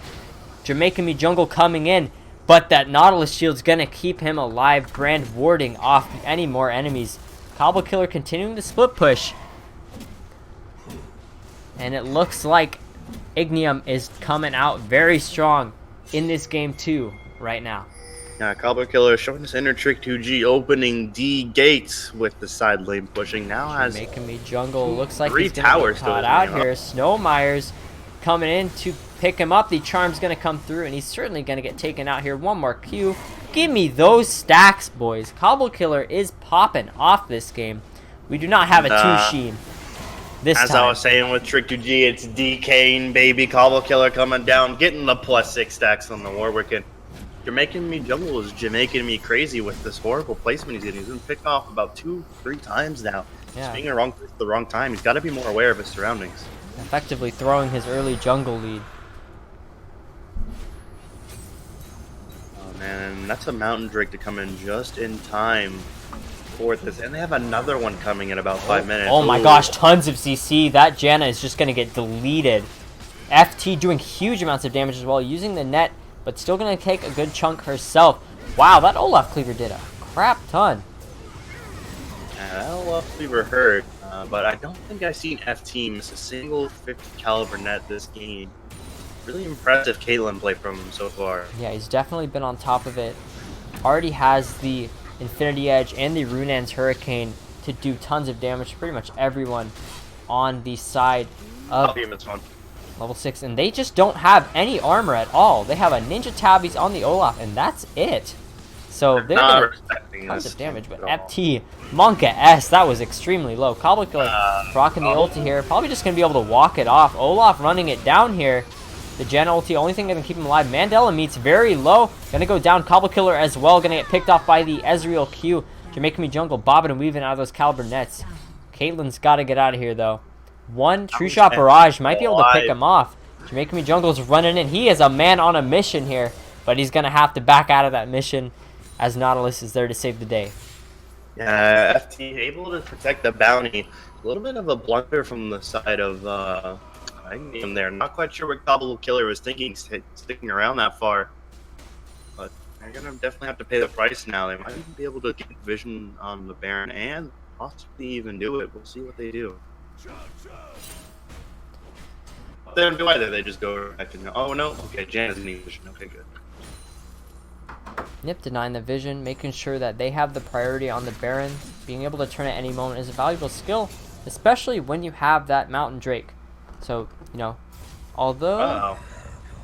Jamaican Me Jungle coming in, but that Nautilus Shield's gonna keep him alive. Brand warding off any more enemies. Cobble Killer continuing the split push. And it looks like Ignium is coming out very strong in this game too right now.
Yeah, Cobble Killer showing this inner trick 2G, opening D gates with the side lane pushing. Now has
Making Me Jungle looks like
3
he's gonna
towers
get caught out here. Snowmire's coming in to pick him up. The charm's gonna come through, and he's certainly gonna get taken out here. 1 more Q. Give me those stacks, boys. Cobble Killer is popping off this game. We do not have a 2 Sheen this
as
time.
I was saying with Trick 2G, it's DKing, baby. Cobble Killer coming down, getting the +6 stacks on the Warwick. And Jamaican Me Jungle is making me crazy with this horrible placement he's getting. He's been picked off about 2-3 times now.
Yeah.
He's being the wrong time. He's got to be more aware of his surroundings.
Effectively throwing his early jungle lead.
Oh man, that's a Mountain Drake to come in just in time for this. And they have another one coming in about 5 minutes.
Oh my gosh, tons of CC. That Janna is just going to get deleted. FT doing huge amounts of damage as well, using the net, but still going to take a good chunk herself. Wow, that Olaf Cleaver did a crap ton.
Yeah, that Olaf Cleaver hurt, but I don't think I've seen FT miss a single 50 caliber net this game. Really impressive Caitlyn play from him so far.
Yeah, he's definitely been on top of it. Already has the Infinity Edge and the Runan's Hurricane to do tons of damage to pretty much everyone on the side of level 6. And they just don't have any armor at all. They have a Ninja Tabbies on the Olaf, and that's it. So they're going to tons of damage. But FT, Monka S, that was extremely low. Cobble Killer rocking the ulti here. Probably just going to be able to walk it off. Olaf running it down here. The Gen ulti, only thing going to keep him alive. Mandela meets very low. Going to go down. Cobble Killer as well. Going to get picked off by the Ezreal Q. Jamaican Me Jungle bobbing and weaving out of those caliber nets. Caitlyn's got to get out of here, though. 1 True Shot Barrage might be able to pick him off. Jamaican Me Jungle's running in. He is a man on a mission here, but he's going to have to back out of that mission as Nautilus is there to save the day.
Yeah, FT able to protect the bounty. A little bit of a blunder from the side of Ignium there. Not quite sure what Cobble Killer was thinking, sticking around that far. They're gonna definitely have to pay the price now. They might even be able to get vision on the Baron and possibly even do it. We'll see what they do. They don't do either. They just go back and oh no, okay, Jan doesn't need vision. Okay, good.
Nip denying the vision, making sure that they have the priority on the Baron. Being able to turn at any moment is a valuable skill, especially when you have that Mountain Drake. So, you know, although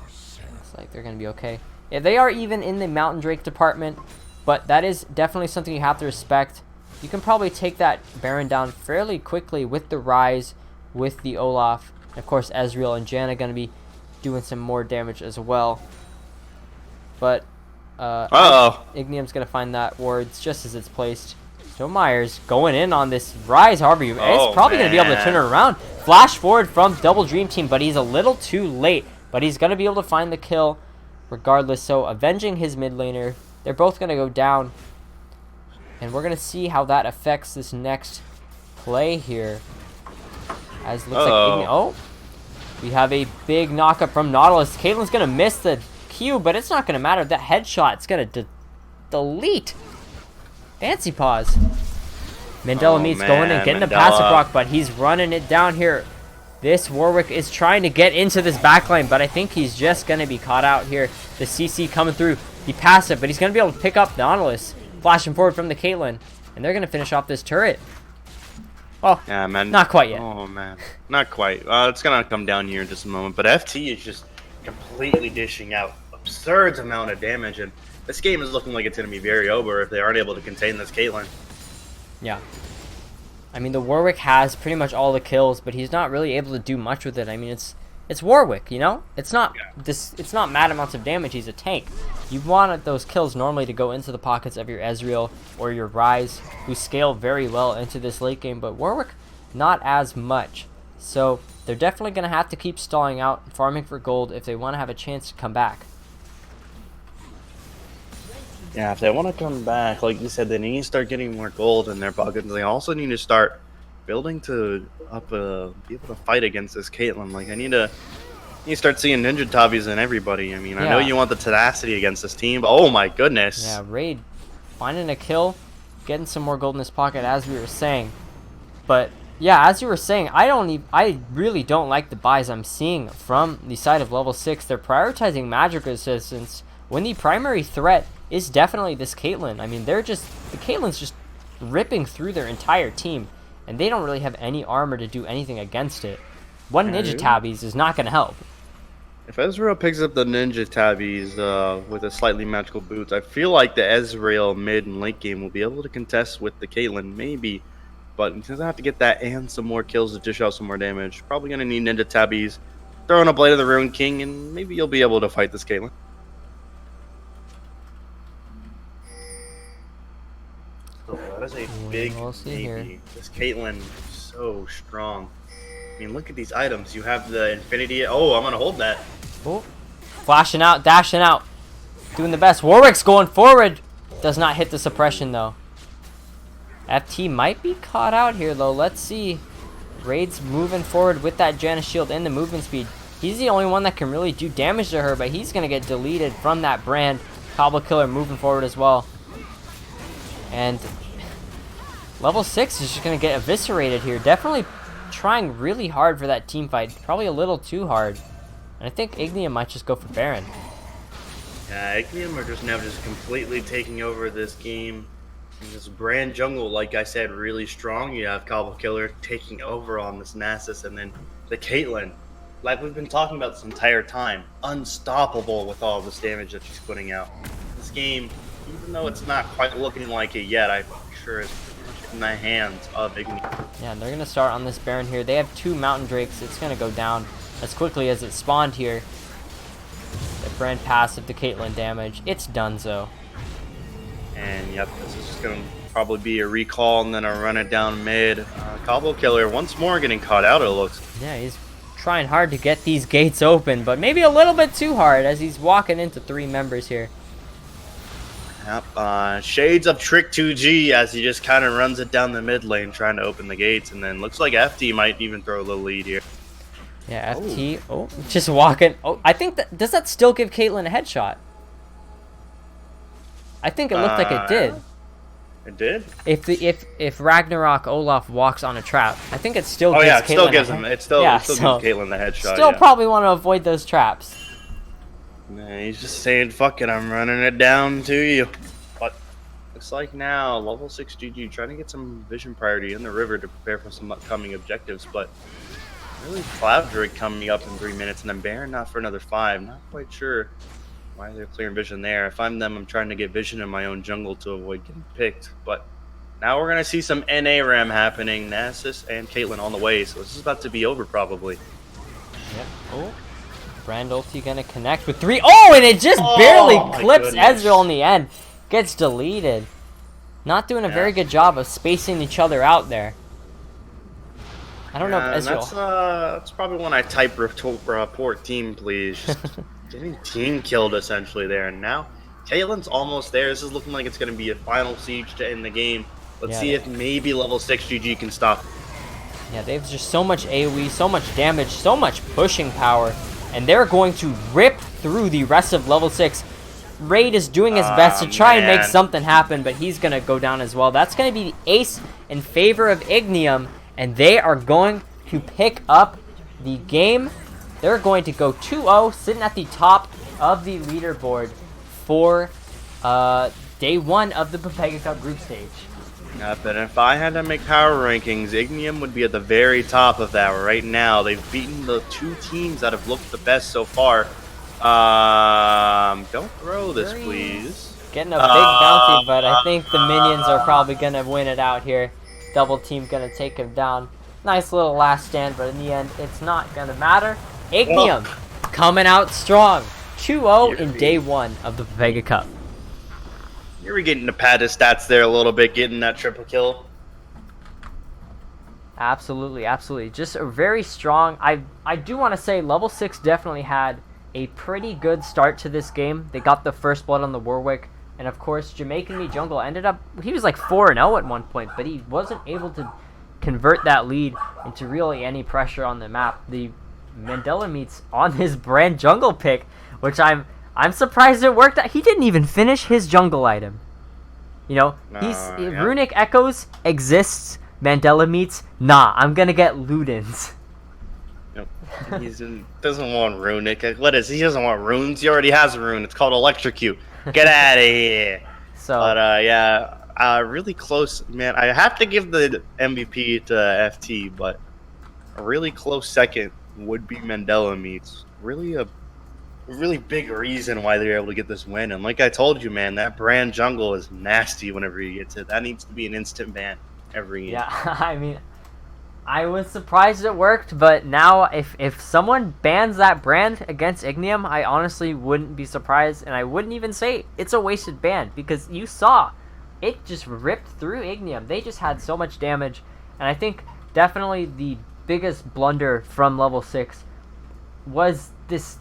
it's like they're going to be okay. Yeah, they are even in the Mountain Drake department, but that is definitely something you have to respect. You can probably take that Baron down fairly quickly with the Rise, with the Olaf. And of course, Ezreal and Janna going to be doing some more damage as well. But Ignium's going to find that wards just as it's placed. So Myers going in on this Rise, however, it's probably going to be able to turn it around. Flash forward from Double Dream Team, but he's a little too late. But he's going to be able to find the kill regardless. So avenging his mid laner. They're both going to go down. And we're going to see how that affects this next play here. As it looks like Ignium, oh, we have a big knockup from Nautilus. Caitlyn's going to miss the Q, but it's not going to matter. That headshot's going to delete. Fancy pause. Mandela meets going and getting a passive rock, but he's running it down here. This Warwick is trying to get into this backline, but I think he's just going to be caught out here. The CC coming through the passive, but he's going to be able to pick up Nautilus. Flashing forward from the Caitlyn, and they're going to finish off this turret. Oh, yeah, man. Not quite yet.
Oh, man. Not quite. It's going to come down here in just a moment, but FT is just completely dishing out absurd amount of damage, and this game is looking like it's going to be very over if they aren't able to contain this Caitlyn.
Yeah. I mean, the Warwick has pretty much all the kills, but he's not really able to do much with it. I mean, it's Warwick, you know? It's not it's not mad amounts of damage. He's a tank. You want those kills normally to go into the pockets of your Ezreal or your Rise, who scale very well into this late game, but Warwick, not as much. So they're definitely going to have to keep stalling out, farming for gold if they want to have a chance to come back.
Yeah, if they want to come back, like you said, they need to start getting more gold in their pockets. They also need to start building to be able to fight against this Caitlyn. Like, I need to start seeing Ninja Tabis in everybody. I mean, I know you want the tenacity against this team, but oh my goodness.
Yeah, Raid finding a kill, getting some more gold in his pocket, as we were saying. But yeah, as you were saying, I really don't like the buys I'm seeing from the side of level 6. They're prioritizing magic resistance when the primary threat is definitely this Caitlyn. I mean, the Caitlyn's just ripping through their entire team, and they don't really have any armor to do anything against it. One Ninja Tabis is not going to help.
If Ezreal picks up the Ninja Tabis with a slightly magical boots, I feel like the Ezreal mid and late game will be able to contest with the Caitlyn, maybe. But he's going to have to get that and some more kills to dish out some more damage. Probably going to need Ninja Tabis, throw in a Blade of the Ruined King, and maybe you'll be able to fight this Caitlyn. That is a big maybe. This Caitlyn is so strong. I mean, look at these items. You have the Infinity. Oh, I'm going to hold that.
Oh, flashing out, dashing out. Doing the best. Warwick's going forward. Does not hit the suppression, though. FT might be caught out here, though. Let's see. Raid's moving forward with that Janna shield and the movement speed. He's the only one that can really do damage to her, but he's going to get deleted from that brand. Cobble Killer moving forward as well. And level 6 is just going to get eviscerated here. Definitely trying really hard for that team fight. Probably a little too hard. And I think Ignium might just go for Baron.
Yeah, Ignium are just now just completely taking over this game. And this brand jungle, like I said, really strong. You have Cobble Killer taking over on this Nasus, and then the Caitlyn, like we've been talking about this entire time, unstoppable with all this damage that she's putting out. This game, even though it's not quite looking like it yet, I'm sure it's in the hands of Ignium.
Yeah, and they're going to start on this Baron here. They have 2 Mountain Drakes. It's going to go down as quickly as it spawned here. The brand passive to Caitlyn damage. It's donezo.
And yep, this is just going to probably be a recall and then a run it down mid. Cobble Killer once more getting caught out, it looks.
Yeah, he's trying hard to get these gates open, but maybe a little bit too hard as he's walking into 3 members here.
Yep, shades of Trick 2G as he just kind of runs it down the mid lane trying to open the gates, and then looks like FT might even throw a little lead here.
Yeah, FT, just walking. Oh, I think does that still give Caitlyn a headshot? I think it looked like it did.
It did?
If Ragnarok Olaf walks on a trap, I think it still
Oh
gives
yeah, it still
Caitlyn
gives
a
him.
head.
It still
Yeah,
gives
so
Caitlyn the headshot.
still
Yeah.
probably want to avoid those traps.
Nah, he's just saying, "Fuck it, I'm running it down to you." But looks like now level 6 GG trying to get some vision priority in the river to prepare for some upcoming objectives. But really, Cloud Drake coming up in 3 minutes, and then Baron not for another 5. Not quite sure why they're clearing vision there. If I'm them, I'm trying to get vision in my own jungle to avoid getting picked. But now we're gonna see some NA ram happening. Nasus and Caitlyn on the way, so this is about to be over probably.
Yep. Oh, Brand ulti gonna connect with 3. Oh, and it just barely
Oh, my
clips
goodness.
Ezreal in the end. Gets deleted. Not doing a very good job of spacing each other out there. I don't know if Ezreal...
That's probably when I type report team, please. Just getting team killed essentially there, and now Caitlyn's almost there. This is looking like it's going to be a final siege to end the game. Let's see if maybe level 6 GG can stop.
Yeah, they have just so much AoE, so much damage, so much pushing power, and they're going to rip through the rest of level 6. Raid is doing his best to try and make something happen, but he's going to go down as well. That's going to be the ace in favor of Ignium, and they are going to pick up the game. They're going to go 2-0, sitting at the top of the leaderboard for day 1 of the Pepega Cup group stage.
But if I had to make power rankings, Ignium would be at the very top of that right now. They've beaten the 2 teams that have looked the best so far. Don't throw this, please.
Getting a big bounty, but I think the minions are probably going to win it out here. Double team going to take him down. Nice little last stand, but in the end, it's not going to matter. Ignium coming out strong. 2-0 in day 1 of the Pepega Cup.
Here we're getting to pad his stats there a little bit, getting that triple kill.
Absolutely, absolutely. Just a very strong... I do want to say level 6 definitely had a pretty good start to this game. They got the first blood on the Warwick. And of course, Jamaican Me Jungle ended up... He was like 4-0 at one point, but he wasn't able to convert that lead into really any pressure on the map. The Mandela meets on his brand jungle pick, which I'm surprised it worked out. He didn't even finish his jungle item. You know, Runic Echoes exists. Mandela meets, nah, I'm gonna get Ludens.
Yep. Doesn't want Runic. What is he? Doesn't want runes. He already has a rune. It's called Electrocute. Get out of here.
So,
but yeah, really close, man. I have to give the MVP to FT, but a really close second would be Mandela meets. Really a really big reason why they're able to get this win. And like I told you, man, that brand jungle is nasty whenever you get to it. That needs to be an instant ban every game.
Yeah, I mean, I was surprised it worked, but now if someone bans that brand against Ignium, I honestly wouldn't be surprised, and I wouldn't even say it's a wasted ban, because you saw it just ripped through Ignium. They just had so much damage, and I think definitely the biggest blunder from level 6 was this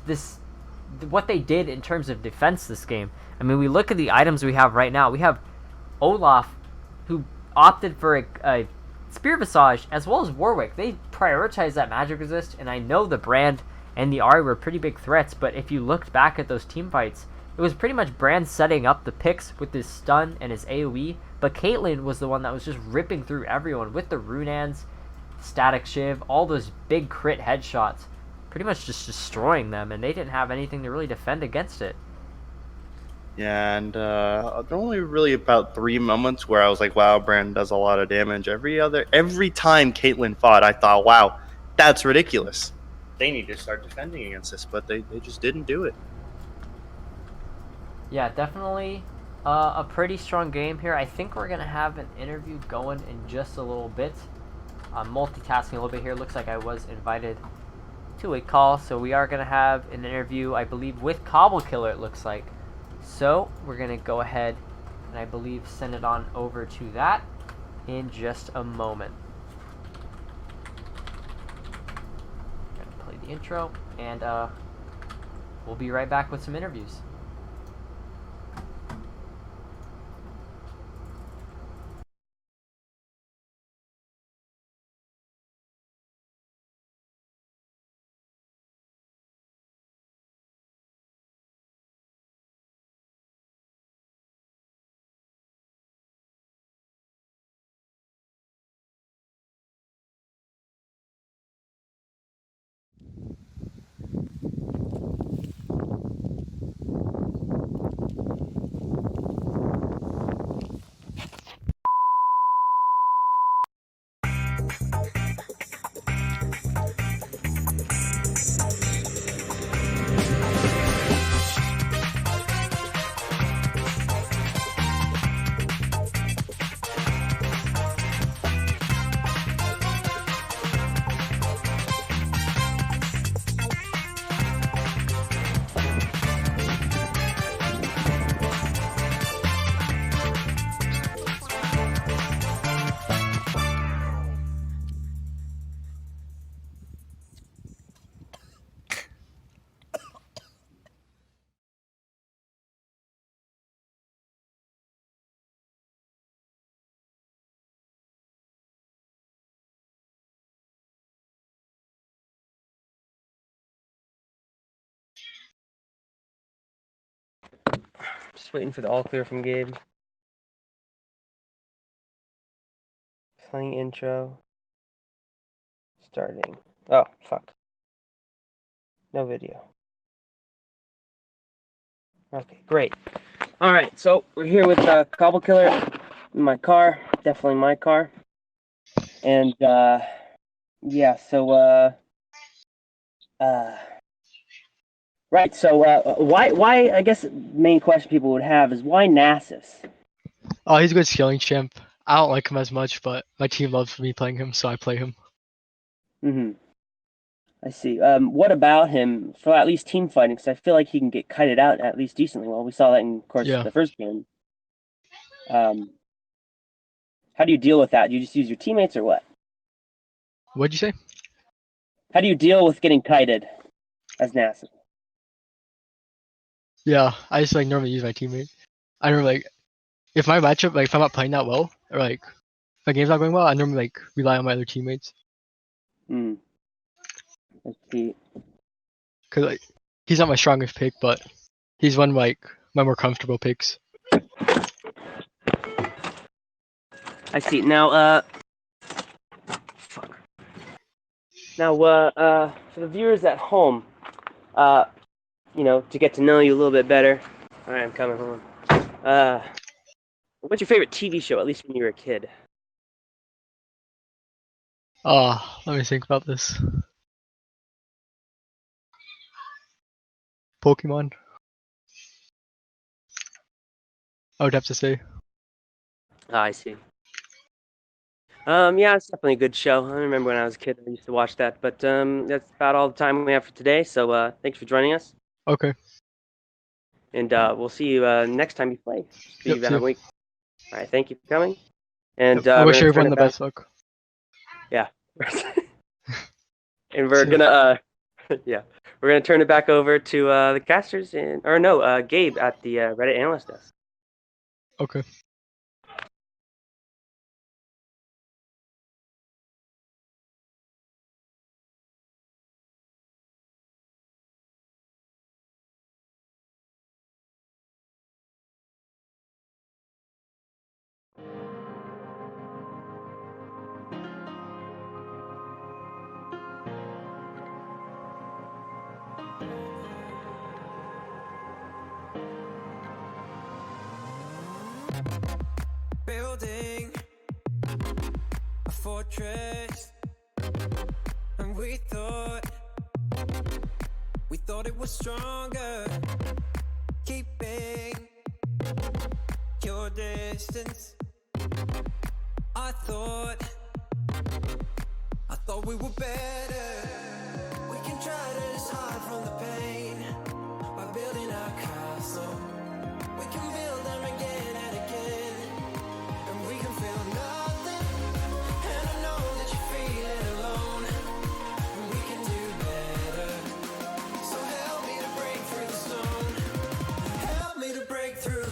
what they did in terms of defense this game. I mean, we look at the items we have right now. We have Olaf, who opted for a Spear Visage, as well as Warwick. They prioritized that magic resist, and I know the Brand and the Ahri were pretty big threats, but if you looked back at those team fights, it was pretty much Brand setting up the picks with his stun and his AoE, but Caitlyn was the one that was just ripping through everyone with the Runans, Static Shiv, all those big crit headshots, pretty much just destroying them, and they didn't have anything to really defend against it.
Yeah, and there were only really about 3 moments where I was like, wow, Brand does a lot of damage. Every time Caitlyn fought, I thought, wow, that's ridiculous. They need to start defending against this, but they just didn't do it.
Yeah, definitely a pretty strong game here. I think we're going to have an interview going in just a little bit. I'm multitasking a little bit here. Looks like I was invited to a call, so we are going to have an interview, I believe, with Cobble Killer, it looks like. So we're going to go ahead and I believe send it on over to that in just a moment. I'm going to play the intro, and we'll be right back with some interviews.
Just waiting for the all clear from Gabe. Playing intro. Starting. Oh, fuck. No video. Okay, great. Alright, so we're here with Cobble Killer in my car. Definitely my car. And, yeah, so, right, so, why, I guess the main question people would have is why Nasus?
Oh, he's a good scaling champ. I don't like him as much, but my team loves me playing him, so I play him.
Mm-hmm. I see. What about him for at least team fighting? Because I feel like he can get kited out at least decently well. We saw that in, of course,
Yeah.
the first game. How do you deal with that? Do you just use your teammates or what?
What'd you say?
How do you deal with getting kited as Nasus?
Yeah, I just like normally use my teammate. I normally like if my matchup like if I'm not playing that well or like if my game's not going well, I normally like rely on my other teammates.
Hmm. Let's see.
Cause like he's not my strongest pick, but he's one of like my more comfortable picks.
I see. Now, fuck. Now, for the viewers at home, you know, to get to know you a little bit better. All right, I'm coming home. What's your favorite TV show? At least when you were a kid.
Let me think about this. Pokemon. I would have to say.
Ah, I see. Yeah, it's definitely a good show. I remember when I was a kid, I used to watch that. But that's about all the time we have for today. So thanks for joining us,
Okay.
and we'll see you next time you play. See you
Yep. See
about a
ya.
week. All right, thank you for coming. And
Yep. I
we're
wish
gonna turn
everyone
it
the
back.
best luck.
Yeah. And we're
See ya.
gonna yeah, we're gonna turn it back over to the casters Gabe at the Reddit analyst desk.
Okay.
Building a fortress, and we thought it was stronger, keeping your distance. I thought we were better. We can try to just hide from the pain by building our castle. We can build them again and again, and we can feel nothing. And I know that you feel it alone, and we can do better. So help me to break through the stone. Help me to break through.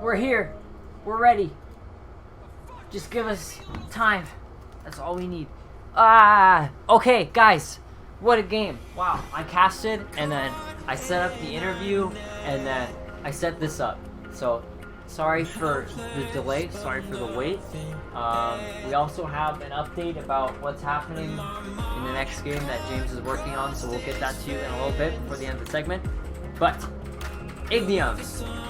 We're here. We're ready. Just give us time. That's all we need. Okay, guys. What a game. Wow. I casted, and then I set up the interview, and then I set this up. So, sorry for the delay. Sorry for the wait. We also have an update about what's happening in the next game that James is working on, so we'll get that to you in a little bit before the end of the segment. But, Ignium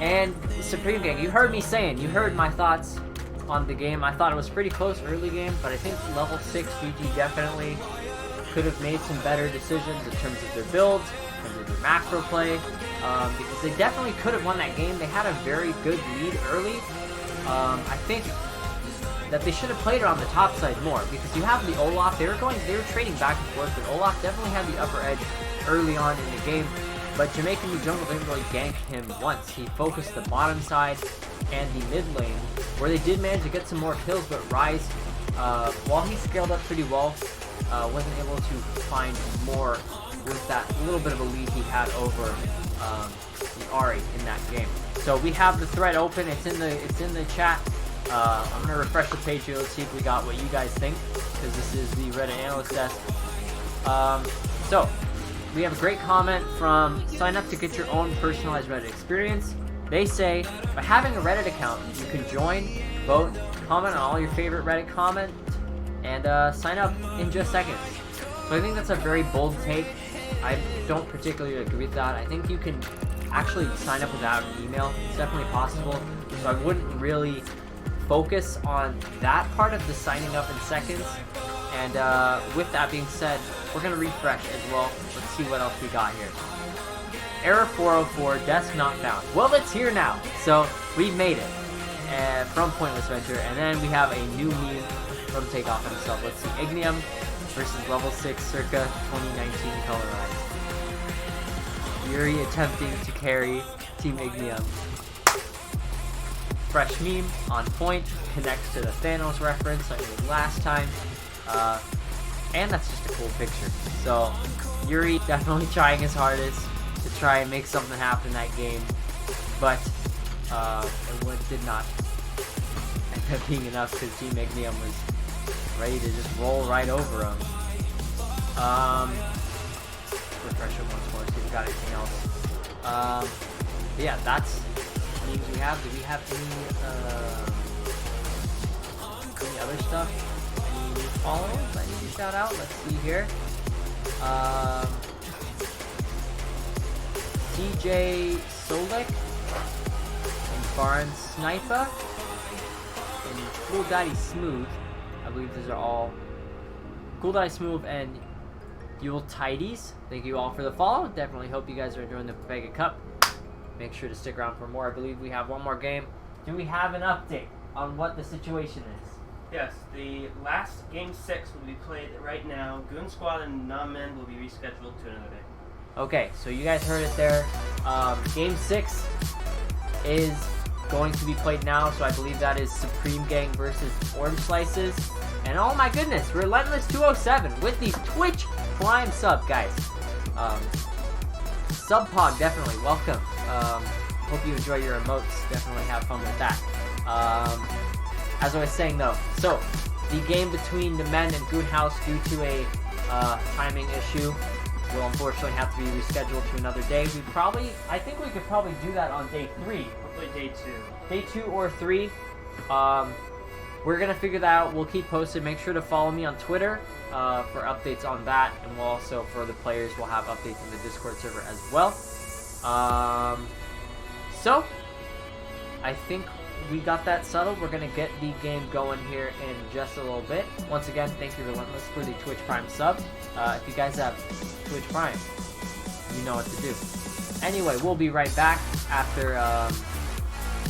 and Supreme Gang, you heard me saying, you heard my thoughts on the game. I thought it was pretty close early game, but I think level 6 GG definitely could have made some better decisions in terms of their builds, in terms of their macro play, because they definitely could have won that game. They had a very good lead early. I think that they should have played it on the top side more, because you have the Olaf. They were trading back and forth, but Olaf definitely had the upper edge early on in the game. But Jamaican New Jungle didn't really gank him once. He focused the bottom side and the mid lane, where they did manage to get some more kills, but Rise, while he scaled up pretty well, wasn't able to find more with that little bit of a lead he had over the Ari in that game. So we have the thread open. It's in the chat. I'm gonna refresh the page here. Let's see if we got what you guys think, because this is the Reddit analyst desk. So we have a great comment from sign up to get your own personalized Reddit experience. They say, by having a Reddit account, you can join, vote, comment on all your favorite Reddit comment, and sign up in just seconds. So I think that's a very bold take. I don't particularly agree with that. I think you can actually sign up without an email. It's definitely possible. So I wouldn't really focus on that part of the signing up in seconds. And with that being said, we're going to refresh as well. Let's see what else we got here. Error 404, desk not found. Well, it's here now. So we made it from Pointless Venture. And then we have a new meme from Takeoff himself. Let's see. Ignium versus level 6 circa 2019 colorized. Yuri attempting to carry Team Ignium. Fresh meme, on point, connects to the Thanos reference I made last time. And that's just a cool picture. So, Yuri definitely trying his hardest to try and make something happen in that game. But, it did not end up being enough, because Team Ignium was ready to just roll right over him. Refresh it once more, see if we got anything else. But yeah, that's the memes we have. Do we have any other stuff? Any new followers I need to shout out? Let's see here. CJ Solik and Barn Sniper and Cool Daddy Smooth. I believe these are all Cool Daddy Smooth and Yule Tidies. Thank you all for the follow. Definitely hope you guys are enjoying the Pepega Cup. Make sure to stick around for more. I believe we have one more game. Do we have an update on what the situation is?
Yes, the last Game 6 will be played right now. Goon Squad and Non-Men will be rescheduled to another day.
Okay, so you guys heard it there. Game 6 is going to be played now, so I believe that is Supreme Gang versus Orange Slices. And oh my goodness, Relentless 207 with the Twitch Prime sub, guys. Subpog, definitely, welcome. Hope you enjoy your emotes. Definitely have fun with that. As I was saying though, so the game between the men and Goonhouse, due to a timing issue, will unfortunately have to be rescheduled to another day. I think we could probably do that on day 3.
Hopefully day 2.
Day 2 or 3. We're gonna figure that out. We'll keep posted. Make sure to follow me on Twitter for updates on that, and we'll also, for the players, we'll have updates in the Discord server as well. So I think we got that settled. We're gonna get the game going here in just a little bit. Once again, thank you Relentless for the Twitch Prime sub. If you guys have Twitch Prime, you know what to do. Anyway, we'll be right back after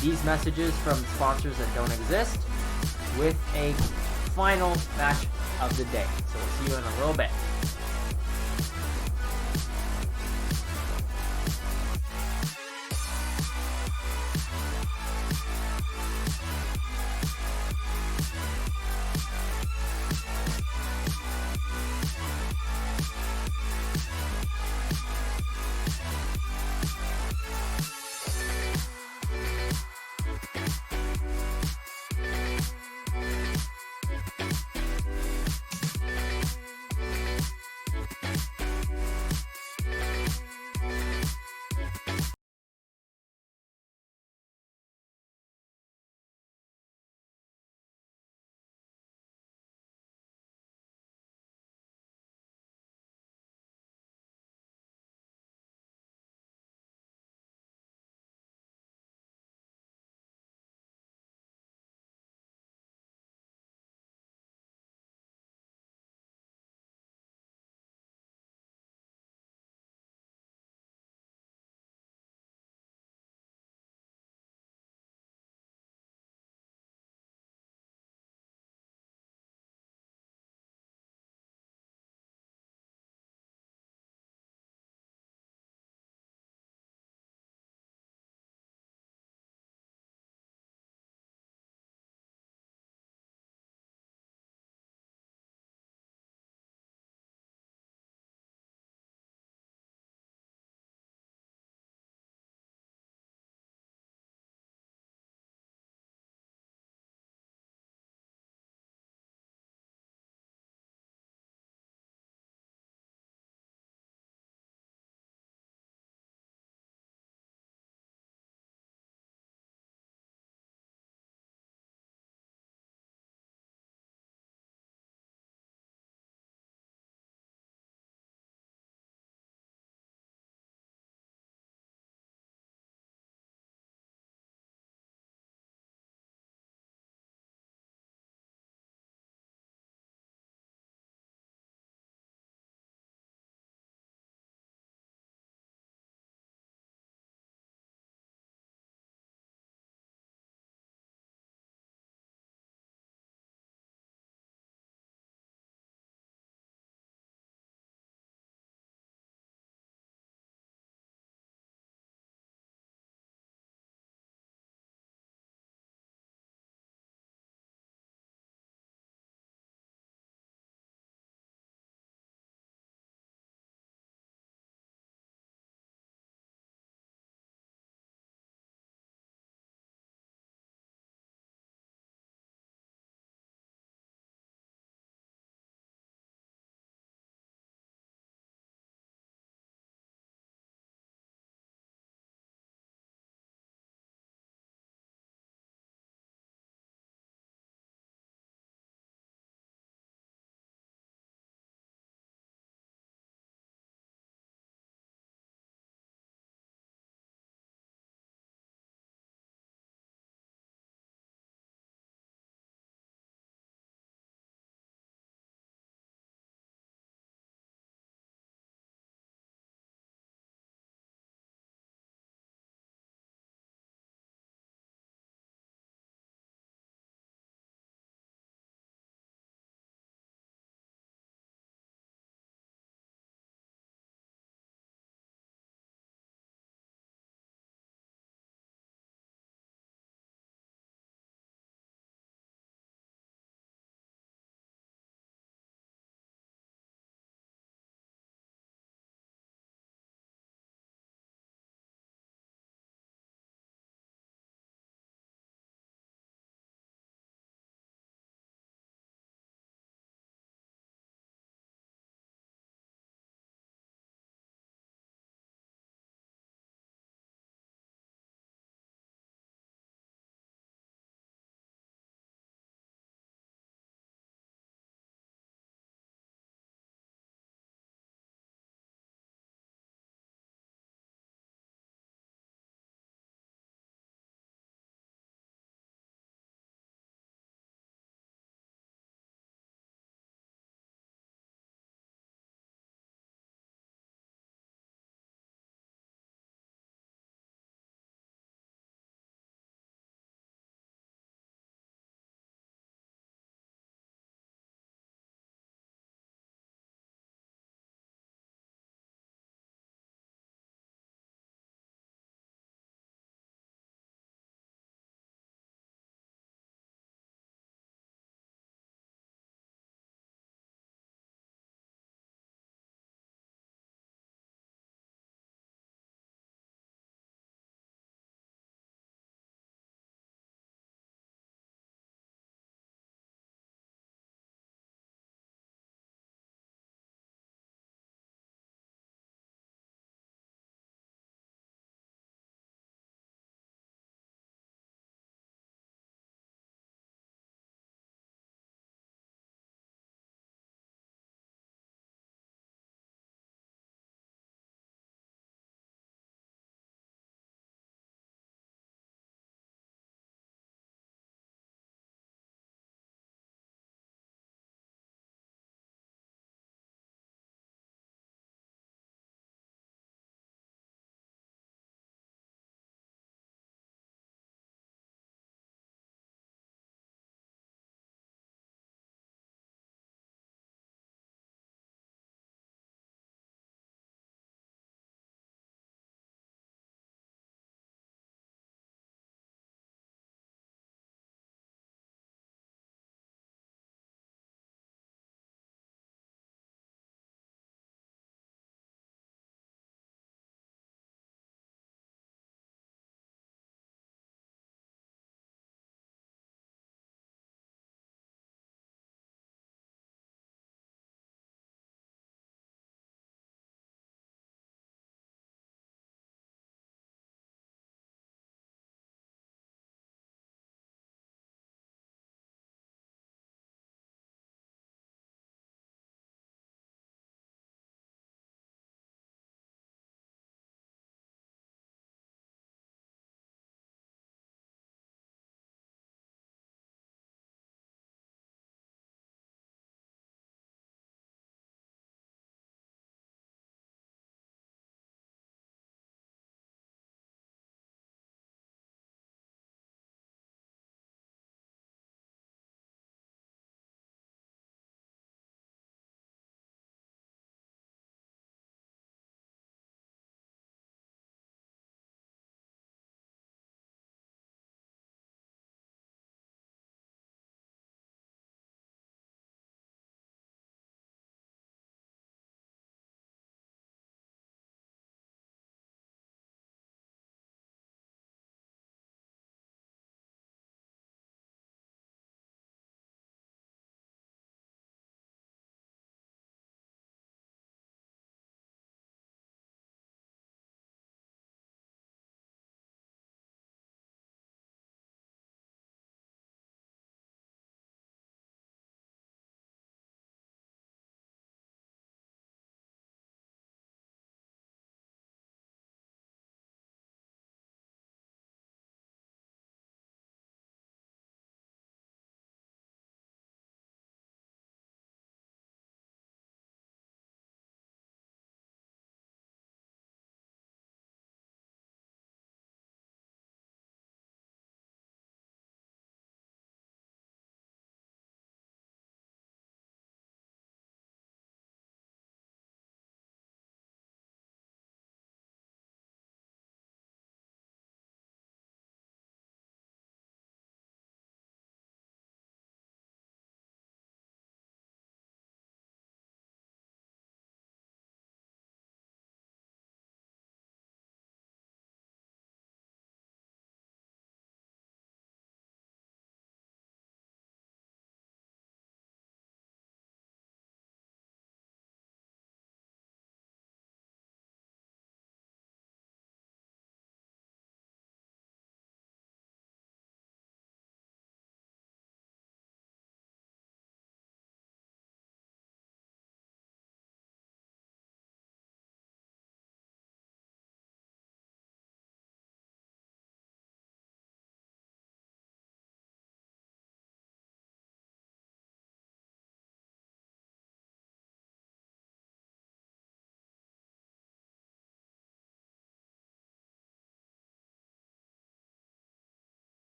these messages from sponsors that don't exist, with a final match of the day. So we'll see you in a little bit.